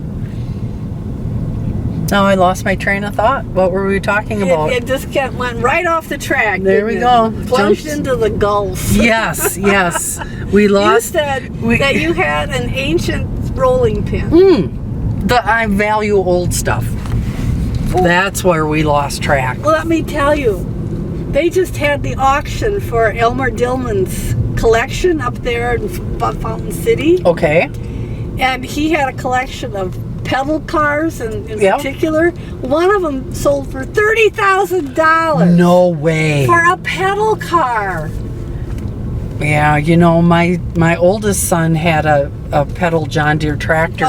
Speaker 1: Now I lost my train of thought. What were we talking about?
Speaker 2: It just went right off the track.
Speaker 1: There we go.
Speaker 2: Plunged into the Gulf.
Speaker 1: Yes. We lost.
Speaker 2: You said that you had an ancient rolling pin.
Speaker 1: I value old stuff. Oh. That's where we lost track.
Speaker 2: Well, let me tell you, they just had the auction for Elmer Dillman's collection up there in Fountain City.
Speaker 1: Okay.
Speaker 2: And he had a collection of pedal cars in particular. One of them sold for $30,000.
Speaker 1: No way.
Speaker 2: For a pedal car.
Speaker 1: Yeah, my oldest son had a pedal John Deere tractor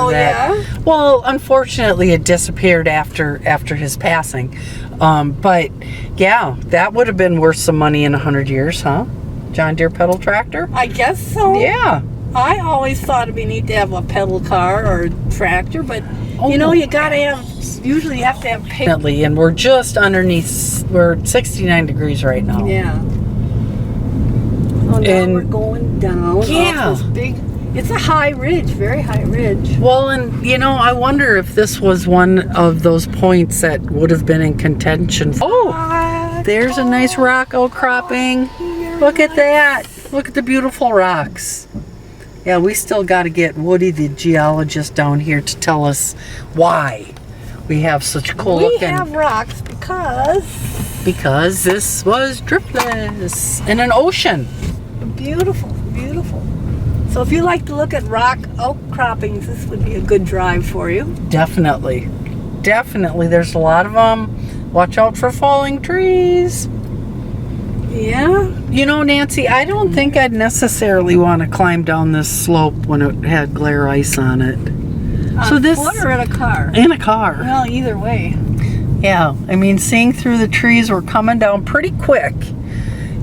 Speaker 1: well, unfortunately it disappeared after his passing. But yeah, that would have been worth some money in 100 years, huh? John Deere pedal tractor?
Speaker 2: I guess so.
Speaker 1: Yeah.
Speaker 2: I always thought it'd be neat to have a pedal car or a tractor, but you gotta usually you have to have paper.
Speaker 1: And we're just underneath, we're 69 degrees right now.
Speaker 2: Yeah. Oh, now we're going down.
Speaker 1: Yeah.
Speaker 2: It's a high ridge, very high ridge.
Speaker 1: Well, and I wonder if this was one of those points that would have been in contention. Oh, there's a nice rock outcropping. Look at that. Look at the beautiful rocks. Yeah, we still got to get Woody, the geologist, down here to tell us why we have such cool looking.
Speaker 2: We have rocks because
Speaker 1: this was driftless in an ocean.
Speaker 2: Beautiful, beautiful. So if you like to look at rock outcroppings, this would be a good drive for you.
Speaker 1: Definitely. There's a lot of them. Watch out for falling trees.
Speaker 2: Yeah.
Speaker 1: Nancy, I don't think I'd necessarily want to climb down this slope when it had glare ice on it.
Speaker 2: On foot or in a car?
Speaker 1: In a car.
Speaker 2: Well, either way.
Speaker 1: Yeah, seeing through the trees, we're coming down pretty quick.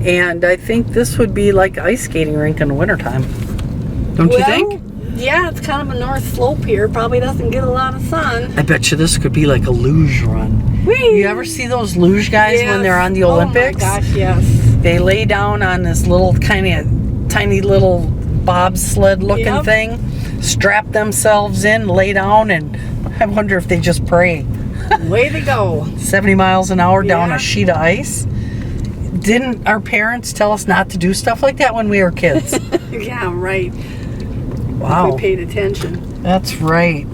Speaker 1: And I think this would be like ice skating rink in the wintertime. Don't you think?
Speaker 2: Yeah, it's kind of a north slope here. Probably doesn't get a lot of sun.
Speaker 1: I bet you this could be like a luge run.
Speaker 2: Whee!
Speaker 1: You ever see those luge guys when they're on the Olympics?
Speaker 2: Oh my gosh, yes.
Speaker 1: They lay down on this little tiny little bobsled looking thing, strap themselves in, lay down, and I wonder if they just pray.
Speaker 2: Way to go.
Speaker 1: 70 miles an hour down a sheet of ice. Didn't our parents tell us not to do stuff like that when we were kids?
Speaker 2: Yeah, right.
Speaker 1: Wow.
Speaker 2: If we paid attention.
Speaker 1: That's right.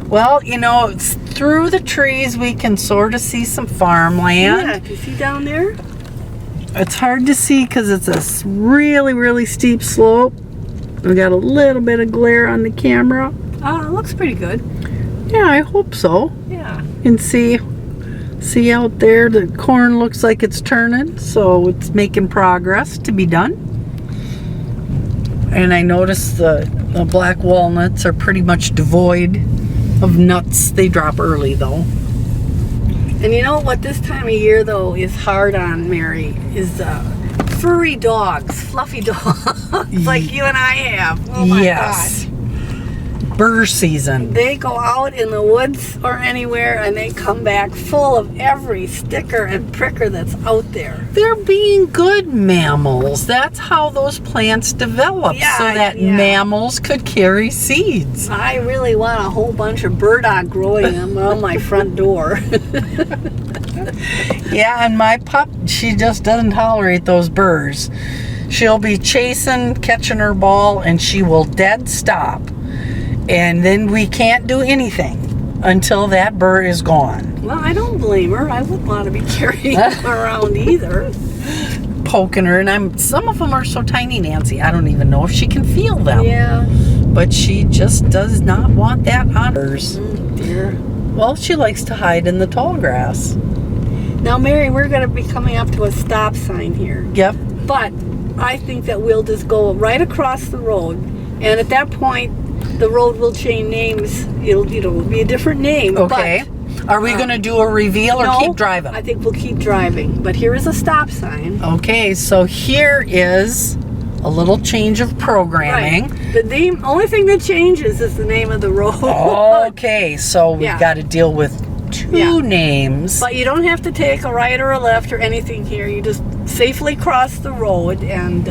Speaker 1: Well, it's through the trees we can sort of see some farmland.
Speaker 2: Yeah, do you see down there?
Speaker 1: It's hard to see because it's a really, really steep slope. We got a little bit of glare on the camera.
Speaker 2: Oh, it looks pretty good.
Speaker 1: Yeah, I hope so.
Speaker 2: Yeah.
Speaker 1: You can see out there the corn looks like it's turning, so it's making progress to be done. And I noticed the black walnuts are pretty much devoid of nuts. They drop early though.
Speaker 2: And you know what this time of year though is hard on Mary is furry dogs, fluffy dogs like you and I have. Oh my gosh.
Speaker 1: burr season.
Speaker 2: They go out in the woods or anywhere and they come back full of every sticker and pricker that's out there.
Speaker 1: They're being good mammals. That's how those plants develop,
Speaker 2: Yeah,
Speaker 1: so that
Speaker 2: yeah.
Speaker 1: mammals could carry seeds.
Speaker 2: I really want a whole bunch of burdock growing around my front door.
Speaker 1: Yeah, and my pup, she just doesn't tolerate those burrs. She'll be chasing, catching her ball, and she will dead stop. And then we can't do anything until that burr is gone.
Speaker 2: Well, I don't blame her. I wouldn't want to be carrying them around either.
Speaker 1: Poking her, and some of them are so tiny, Nancy, I don't even know if she can feel them.
Speaker 2: Yeah.
Speaker 1: But she just does not want that on hers.
Speaker 2: Dear.
Speaker 1: Well, she likes to hide in the tall grass.
Speaker 2: Now, Mary, we're going to be coming up to a stop sign here.
Speaker 1: Yep.
Speaker 2: But I think that we'll just go right across the road. And at that point, the road will change names. It'll be a different name.
Speaker 1: Okay.
Speaker 2: But,
Speaker 1: Are we going to do a reveal or
Speaker 2: no,
Speaker 1: keep driving?
Speaker 2: I think we'll keep driving. But here is a stop sign.
Speaker 1: Okay, so here is a little change of programming.
Speaker 2: Right. The name, only thing that changes is the name of the road.
Speaker 1: Okay, so we've
Speaker 2: Yeah.
Speaker 1: got to deal with two names.
Speaker 2: But you don't have to take a right or a left or anything here. You just safely cross the road and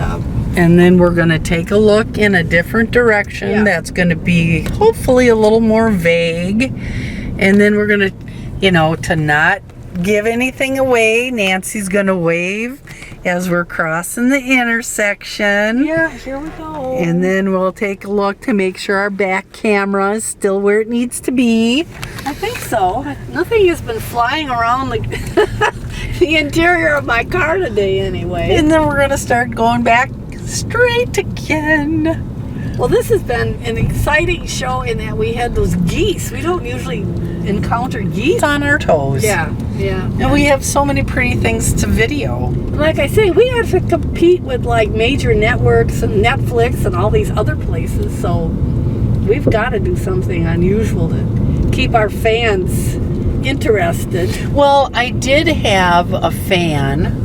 Speaker 1: then we're going to take a look in a different direction.
Speaker 2: Yeah.
Speaker 1: That's going to be hopefully a little more vague. And then we're going to, to not give anything away, Nancy's going to wave as we're crossing the intersection.
Speaker 2: yeah, here we go.
Speaker 1: And then we'll take a look to make sure our back camera is still where it needs to be.
Speaker 2: I think so. Nothing has been flying around the interior of my car today anyway.
Speaker 1: And then we're going to start going back straight again.
Speaker 2: Well, this has been an exciting show in that we had those geese. We don't usually encounter geese.
Speaker 1: On our toes.
Speaker 2: Yeah.
Speaker 1: And we have so many pretty things to video.
Speaker 2: Like I say, we have to compete with like major networks and Netflix and all these other places. So we've got to do something unusual to keep our fans interested.
Speaker 1: Well, I did have a fan.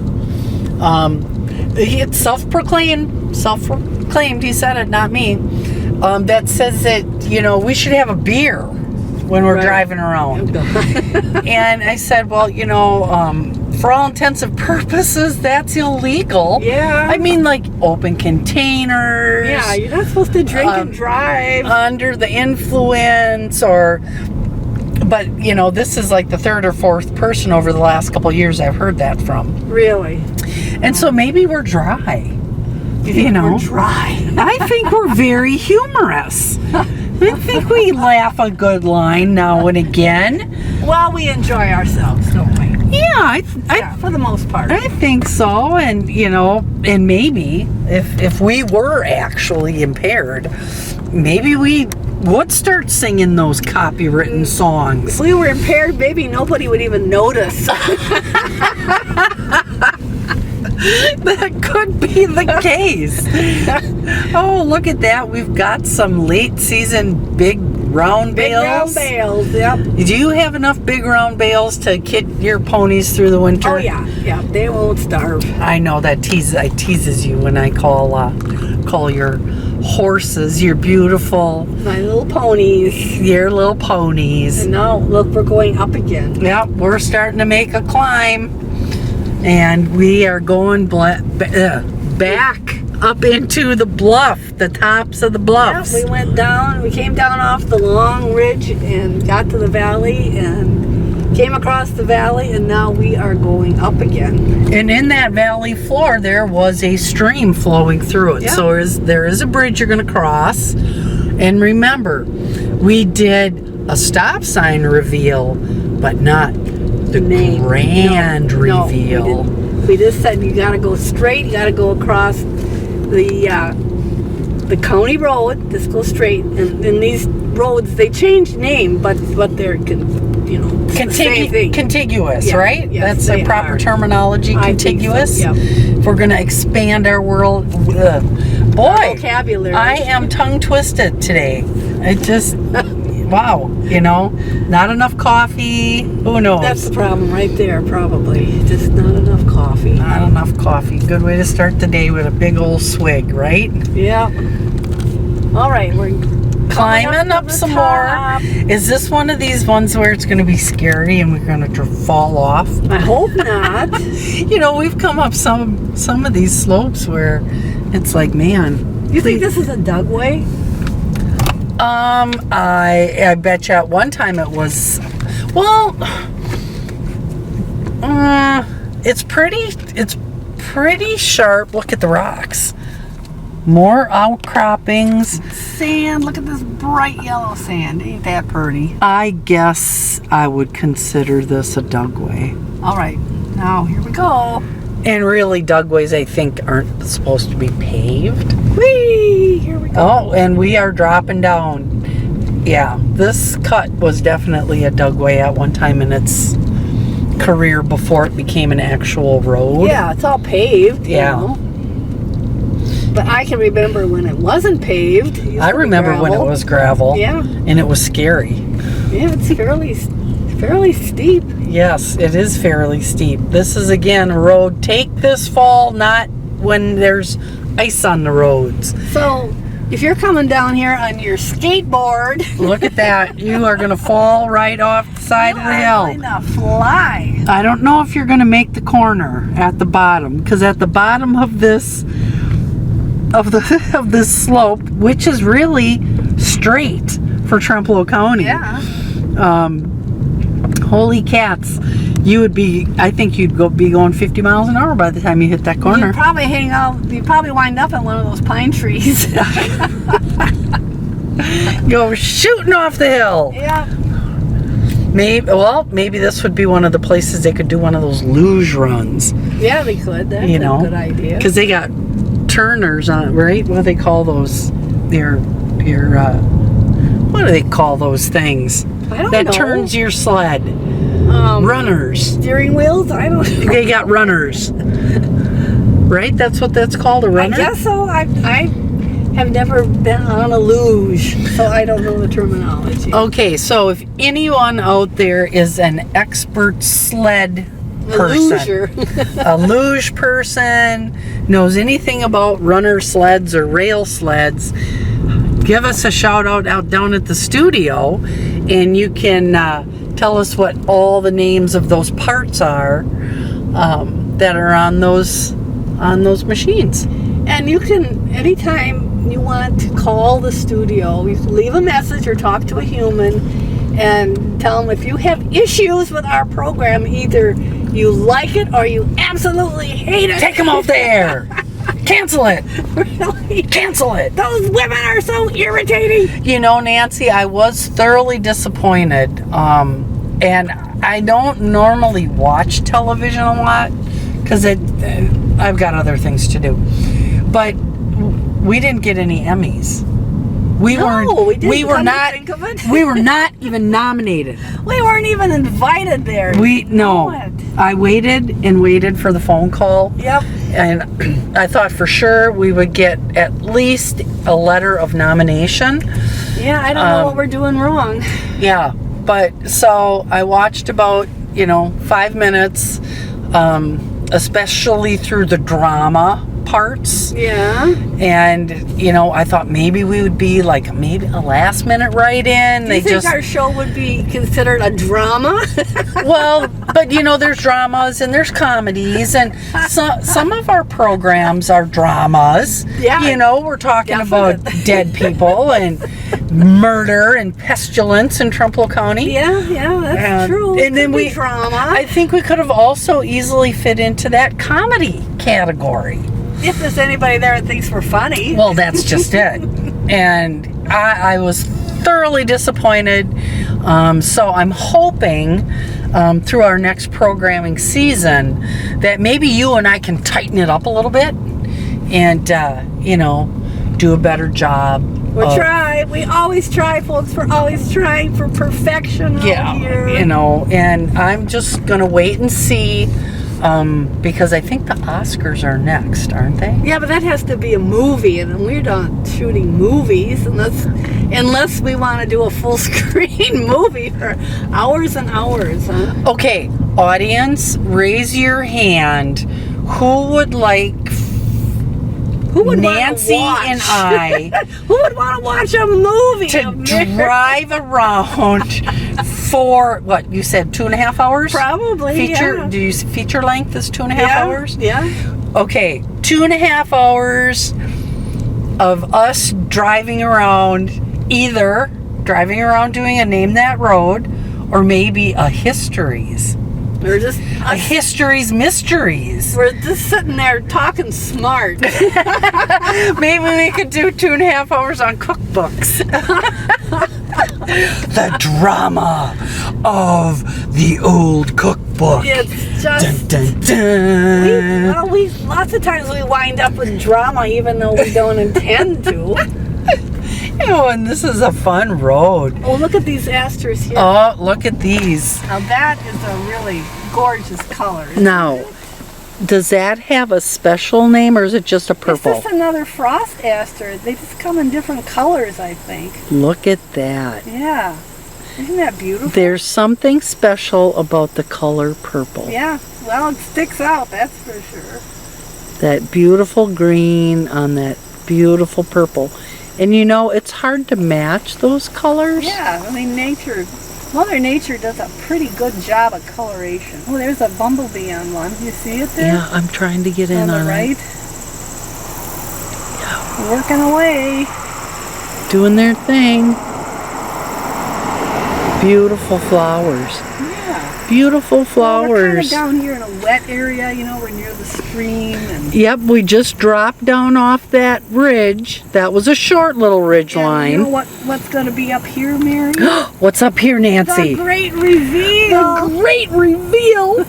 Speaker 1: It's self-proclaimed, he said it, not me, that says that, we should have a beer when we're
Speaker 2: Right.
Speaker 1: driving around. And I said, well, for all intents and purposes, that's illegal.
Speaker 2: Yeah.
Speaker 1: I mean, like open containers.
Speaker 2: Yeah, you're not supposed to drink and drive.
Speaker 1: Under the influence but this is like the third or fourth person over the last couple of years I've heard that from.
Speaker 2: Really?
Speaker 1: And so maybe we're dry.
Speaker 2: We're dry.
Speaker 1: I think we're very humorous. I think we laugh a good line now and again.
Speaker 2: Well, we enjoy ourselves, don't we?
Speaker 1: Yeah,
Speaker 2: Yeah, for the most part.
Speaker 1: I think so. And and maybe if we were actually impaired, maybe we would start singing those copywritten songs.
Speaker 2: If we were impaired, maybe nobody would even notice.
Speaker 1: That could be the case. Oh, look at that. We've got some late season big round
Speaker 2: Big round
Speaker 1: bales.
Speaker 2: bales, yep.
Speaker 1: Do you have enough big round bales to kit your ponies through the winter?
Speaker 2: Oh, yeah, they won't starve.
Speaker 1: I know that teases you when I call your horses, your beautiful,
Speaker 2: My little ponies.
Speaker 1: your little ponies.
Speaker 2: And now, look, we're going up again.
Speaker 1: Yep, we're starting to make a climb. And we are going back up into the bluff, the tops of the bluffs.
Speaker 2: Yeah, we came down off the long ridge and got to the valley and came across the valley, and now we are going up again.
Speaker 1: And in that valley floor, there was a stream flowing through it.
Speaker 2: Yeah.
Speaker 1: So there is a bridge you're going to cross. And remember, we did a stop sign reveal, but not the
Speaker 2: Name.
Speaker 1: grand
Speaker 2: No,
Speaker 1: reveal.
Speaker 2: we just said you got to go straight. You got to go across the county road. Just go straight. And these roads, they change name, but they're same thing.
Speaker 1: Contiguous,
Speaker 2: Yeah,
Speaker 1: right?
Speaker 2: yes,
Speaker 1: That's
Speaker 2: they
Speaker 1: the proper
Speaker 2: are.
Speaker 1: terminology.
Speaker 2: I think so,
Speaker 1: Contiguous.
Speaker 2: yep.
Speaker 1: If we're going to expand our world, boy,
Speaker 2: Vocabulary.
Speaker 1: I am tongue twisted today. It just, wow, not enough coffee. Who knows?
Speaker 2: That's the problem right there, probably. Just not enough coffee.
Speaker 1: Not enough coffee. Good way to start the day with a big old swig, right?
Speaker 2: Yeah. All right, we're
Speaker 1: climbing up
Speaker 2: the
Speaker 1: some
Speaker 2: top.
Speaker 1: more. Is this one of these ones where it's going to be scary and we're going to fall off?
Speaker 2: I hope not.
Speaker 1: You know, we've come up some of these slopes where it's like, man.
Speaker 2: You think this is a Dugway?
Speaker 1: I bet you at one time it was, well, it's pretty sharp. Look at the rocks. More outcroppings.
Speaker 2: Sand. Look at this bright yellow sand. Ain't that pretty?
Speaker 1: I guess I would consider this a Dugway.
Speaker 2: All right. Now, here we go.
Speaker 1: And really, Dugways, I think, aren't supposed to be paved.
Speaker 2: Whee! Here we go.
Speaker 1: Oh, and we are dropping down. Yeah, this cut was definitely a Dugway at one time in its career before it became an actual road.
Speaker 2: Yeah, it's all paved.
Speaker 1: Yeah.
Speaker 2: You know. But I can remember when it wasn't paved. It used
Speaker 1: I
Speaker 2: to be
Speaker 1: remember when it
Speaker 2: gravel.
Speaker 1: was gravel.
Speaker 2: Yeah.
Speaker 1: And it was scary.
Speaker 2: Yeah, it's fairly steep.
Speaker 1: Yes, it is fairly steep. This is, again, a road. Take this fall, not when there's ice on the roads.
Speaker 2: So, if you're coming down here on your skateboard,
Speaker 1: Look at that. You are going to fall right off the side of the hill.
Speaker 2: going to fly.
Speaker 1: I don't know if you're going to make the corner at the bottom, because at the bottom of this of this slope, which is really straight for Trempealeau County.
Speaker 2: Yeah.
Speaker 1: Holy cats. I think you'd be going 50 miles an hour by the time you hit that corner.
Speaker 2: You'd probably wind up in one of those pine trees.
Speaker 1: Go shooting off the hill.
Speaker 2: Yeah.
Speaker 1: Maybe this would be one of the places they could do one of those luge runs.
Speaker 2: Yeah, we could. That's
Speaker 1: You know,
Speaker 2: a good idea.
Speaker 1: Because they got turners on, right? What do they call those? What do they call those things?
Speaker 2: I don't
Speaker 1: that
Speaker 2: know.
Speaker 1: turns your sled. Runners.
Speaker 2: Steering wheels? I don't know.
Speaker 1: They got runners. Right? That's what that's called, a runner?
Speaker 2: I guess so. I have never been on a luge, so I don't know the terminology.
Speaker 1: Okay, so if anyone out there is an expert sled person, a luge person, knows anything about runner sleds or rail sleds, give us a shout out down at the studio, and you can tell us what all the names of those parts are that are on those machines.
Speaker 2: And you can, anytime you want to call the studio, you can leave a message or talk to a human and tell them if you have issues with our program, either you like it or you absolutely hate it.
Speaker 1: Take them off the air. Cancel it.
Speaker 2: Really?
Speaker 1: Cancel it.
Speaker 2: Those women are so irritating.
Speaker 1: You know, Nancy, I was thoroughly disappointed. And I don't normally watch television a lot because I've got other things to do. But we didn't get any Emmys. We
Speaker 2: didn't.
Speaker 1: were
Speaker 2: Come to
Speaker 1: not.
Speaker 2: think of it.
Speaker 1: We were not even nominated.
Speaker 2: We weren't even invited there.
Speaker 1: No.
Speaker 2: What?
Speaker 1: I waited and waited for the phone call.
Speaker 2: Yep.
Speaker 1: And I thought for sure we would get at least a letter of nomination.
Speaker 2: Yeah, I don't know what we're doing wrong.
Speaker 1: Yeah, but so I watched about 5 minutes, especially through the drama parts.
Speaker 2: Yeah.
Speaker 1: And I thought maybe we would be like maybe a last minute write-in.
Speaker 2: Do you think our show would be considered a drama?
Speaker 1: Well, but there's dramas and there's comedies, and some of our programs are dramas.
Speaker 2: Yeah.
Speaker 1: We're talking
Speaker 2: Definitely.
Speaker 1: about dead people and murder and pestilence in Trempealeau County.
Speaker 2: Yeah, that's true.
Speaker 1: And then
Speaker 2: drama.
Speaker 1: I think we could have also easily fit into that comedy category.
Speaker 2: If there's anybody there that thinks we're funny.
Speaker 1: Well, that's just it. And I was thoroughly disappointed. So I'm hoping through our next programming season that maybe you and I can tighten it up a little bit and, do a better job.
Speaker 2: We'll try. We always try, folks. We're always trying for perfection out here.
Speaker 1: And I'm just going to wait and see. Because I think the Oscars are next, aren't they?
Speaker 2: Yeah, but that has to be a movie, and we're not shooting movies unless we want to do a full screen movie for hours and hours. Huh?
Speaker 1: Okay, audience, raise your hand. Who would like
Speaker 2: Who would
Speaker 1: Nancy
Speaker 2: wanna watch?
Speaker 1: and I
Speaker 2: Who would want to watch a movie?
Speaker 1: to drive around for what you said 2.5 hours?
Speaker 2: Probably.
Speaker 1: Feature?
Speaker 2: Yeah.
Speaker 1: Do you feature length is 2.5 hours?
Speaker 2: Yeah.
Speaker 1: Okay, 2.5 hours of us driving around, either driving around doing a Name That Road, or maybe a Histories.
Speaker 2: We're just
Speaker 1: A Histories Mysteries.
Speaker 2: we're just sitting there talking smart.
Speaker 1: Maybe we could do 2.5 hours on cookbooks. The drama of the old cookbook.
Speaker 2: It's just
Speaker 1: Dun, dun, dun.
Speaker 2: we lots of times we wind up with drama even though we don't intend to.
Speaker 1: Oh, and this is a fun road.
Speaker 2: Oh, look at these asters here.
Speaker 1: Oh, look at these.
Speaker 2: Now that is a really gorgeous color.
Speaker 1: Now, does that have a special name or is it just a
Speaker 2: It's
Speaker 1: purple?
Speaker 2: just another frost aster. They just come in different colors, I think.
Speaker 1: Look at that.
Speaker 2: Yeah. Isn't that beautiful?
Speaker 1: There's something special about the color purple.
Speaker 2: Yeah. Well, it sticks out, that's for sure.
Speaker 1: That beautiful green on that beautiful purple. And you know, it's hard to match those colors.
Speaker 2: Yeah, I mean, Mother Nature does a pretty good job of coloration. Oh, there's a bumblebee on one. You see it there?
Speaker 1: Yeah, I'm trying to get in
Speaker 2: on the
Speaker 1: on
Speaker 2: right.
Speaker 1: it.
Speaker 2: Working away.
Speaker 1: Doing their thing. Beautiful flowers.
Speaker 2: Yeah.
Speaker 1: Beautiful
Speaker 2: Well, we're kind of
Speaker 1: flowers.
Speaker 2: down here in a wet area, you know, we're near the stream. And
Speaker 1: Yep, we just dropped down off that ridge. That was a short little ridge
Speaker 2: and you know
Speaker 1: line.
Speaker 2: what's going to be up here, Mary?
Speaker 1: What's up here, Nancy?
Speaker 2: The great reveal.
Speaker 1: The great reveal.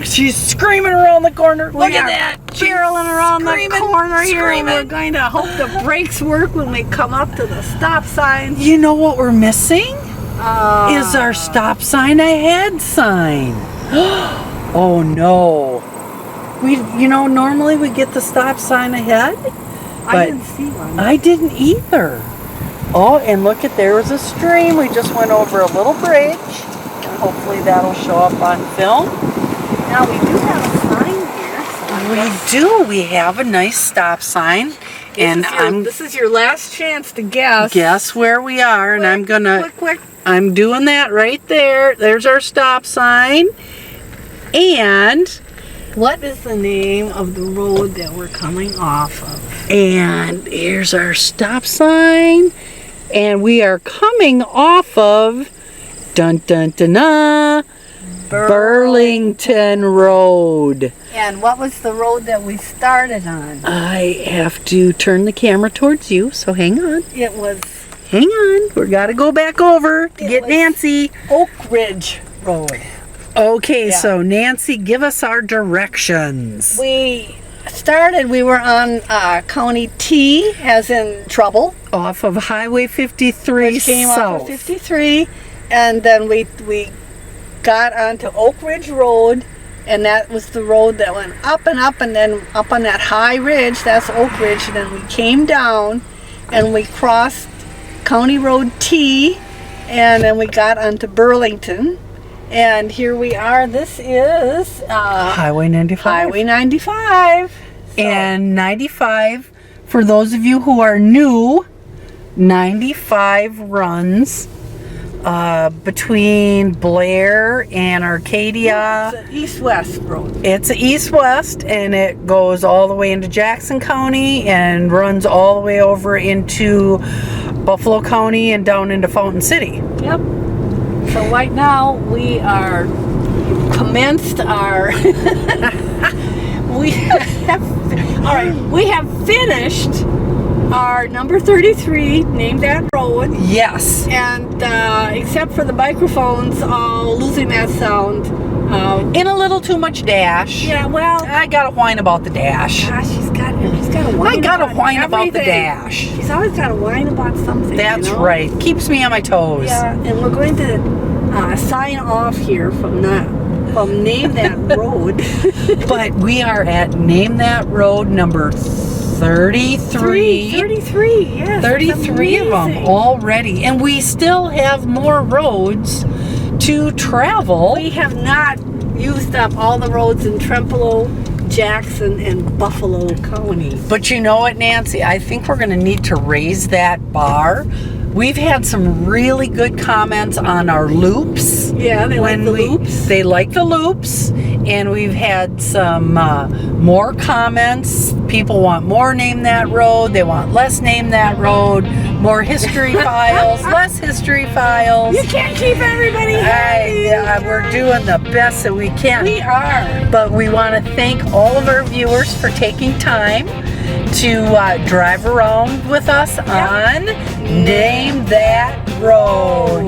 Speaker 1: She's screaming around the corner. Look at that.
Speaker 2: Barreling around
Speaker 1: Screaming,
Speaker 2: the corner here. And
Speaker 1: screaming.
Speaker 2: we're going to hope the brakes work when we come up to the stop sign.
Speaker 1: You know what we're missing? Is our stop sign ahead sign. Oh no. Normally we get the stop sign ahead.
Speaker 2: I
Speaker 1: but
Speaker 2: didn't see one.
Speaker 1: I didn't either. Oh, and look at, there was a stream. We just went over a little bridge. And hopefully that'll show up on film.
Speaker 2: Now we do have a sign here.
Speaker 1: We do. We have a nice stop sign. And
Speaker 2: This is your last chance to guess.
Speaker 1: guess where we are. And I'm gonna,
Speaker 2: Quick.
Speaker 1: I'm doing that right there. There's our stop sign. And
Speaker 2: What is the name of the road that we're coming off of?
Speaker 1: here's our stop sign. And we are coming off of dun dun dun dun, Burlington Road.
Speaker 2: And what was the road that we started on?
Speaker 1: I have to turn the camera towards you, so hang on.
Speaker 2: It was
Speaker 1: Hang on. We got to go back over to get
Speaker 2: was-
Speaker 1: Nancy.
Speaker 2: Oak Ridge Road.
Speaker 1: Okay,
Speaker 2: Yeah.
Speaker 1: so Nancy, give us our directions.
Speaker 2: We were on County T, as in trouble.
Speaker 1: Off of Highway 53
Speaker 2: Which came off
Speaker 1: south.
Speaker 2: of 53, and then we got onto Oak Ridge Road, and that was the road that went up, and then up on that high ridge, that's Oak Ridge, and then we came down, and we crossed County Road T, and then we got onto Burlington, and here we are. This is
Speaker 1: Highway 95.
Speaker 2: Highway 95. So-
Speaker 1: And 95, for those of you who are new, 95 runs between Blair and Arcadia.
Speaker 2: It's an east-west road.
Speaker 1: It's east-west, and it goes all the way into Jackson County and runs all the way over into Buffalo County and down into Fountain City.
Speaker 2: Yep. So right now we are commenced our we have finished our number 33, Name That Road,
Speaker 1: Yes.
Speaker 2: and except for the microphones all losing that sound.
Speaker 1: In a little too much dash.
Speaker 2: Yeah, well,
Speaker 1: I gotta whine about the dash.
Speaker 2: gosh, she's got to whine.
Speaker 1: I gotta
Speaker 2: about
Speaker 1: whine about the
Speaker 2: everything.
Speaker 1: dash.
Speaker 2: She's always got to whine about something.
Speaker 1: That's
Speaker 2: you know?
Speaker 1: right. Keeps me on my toes.
Speaker 2: Yeah, and we're going to sign off here from Name That Road.
Speaker 1: But we are at Name That Road number 33.
Speaker 2: 33, yes.
Speaker 1: 33 of them
Speaker 2: amazing.
Speaker 1: already. And we still have more roads to travel.
Speaker 2: We have not used up all the roads in Trempealeau. Jackson and Buffalo County.
Speaker 1: But you know what, Nancy? I think we're going to need to raise that bar. We've had some really good comments on our loops.
Speaker 2: Yeah, they like the loops.
Speaker 1: They like the loops, and we've had some more comments. People want more Name That Road. They want less Name That Road. More history files, less history files.
Speaker 2: You can't keep everybody happy.
Speaker 1: We're doing the best that we can.
Speaker 2: We are.
Speaker 1: But we want to thank all of our viewers for taking time to drive around with us on Name That Road.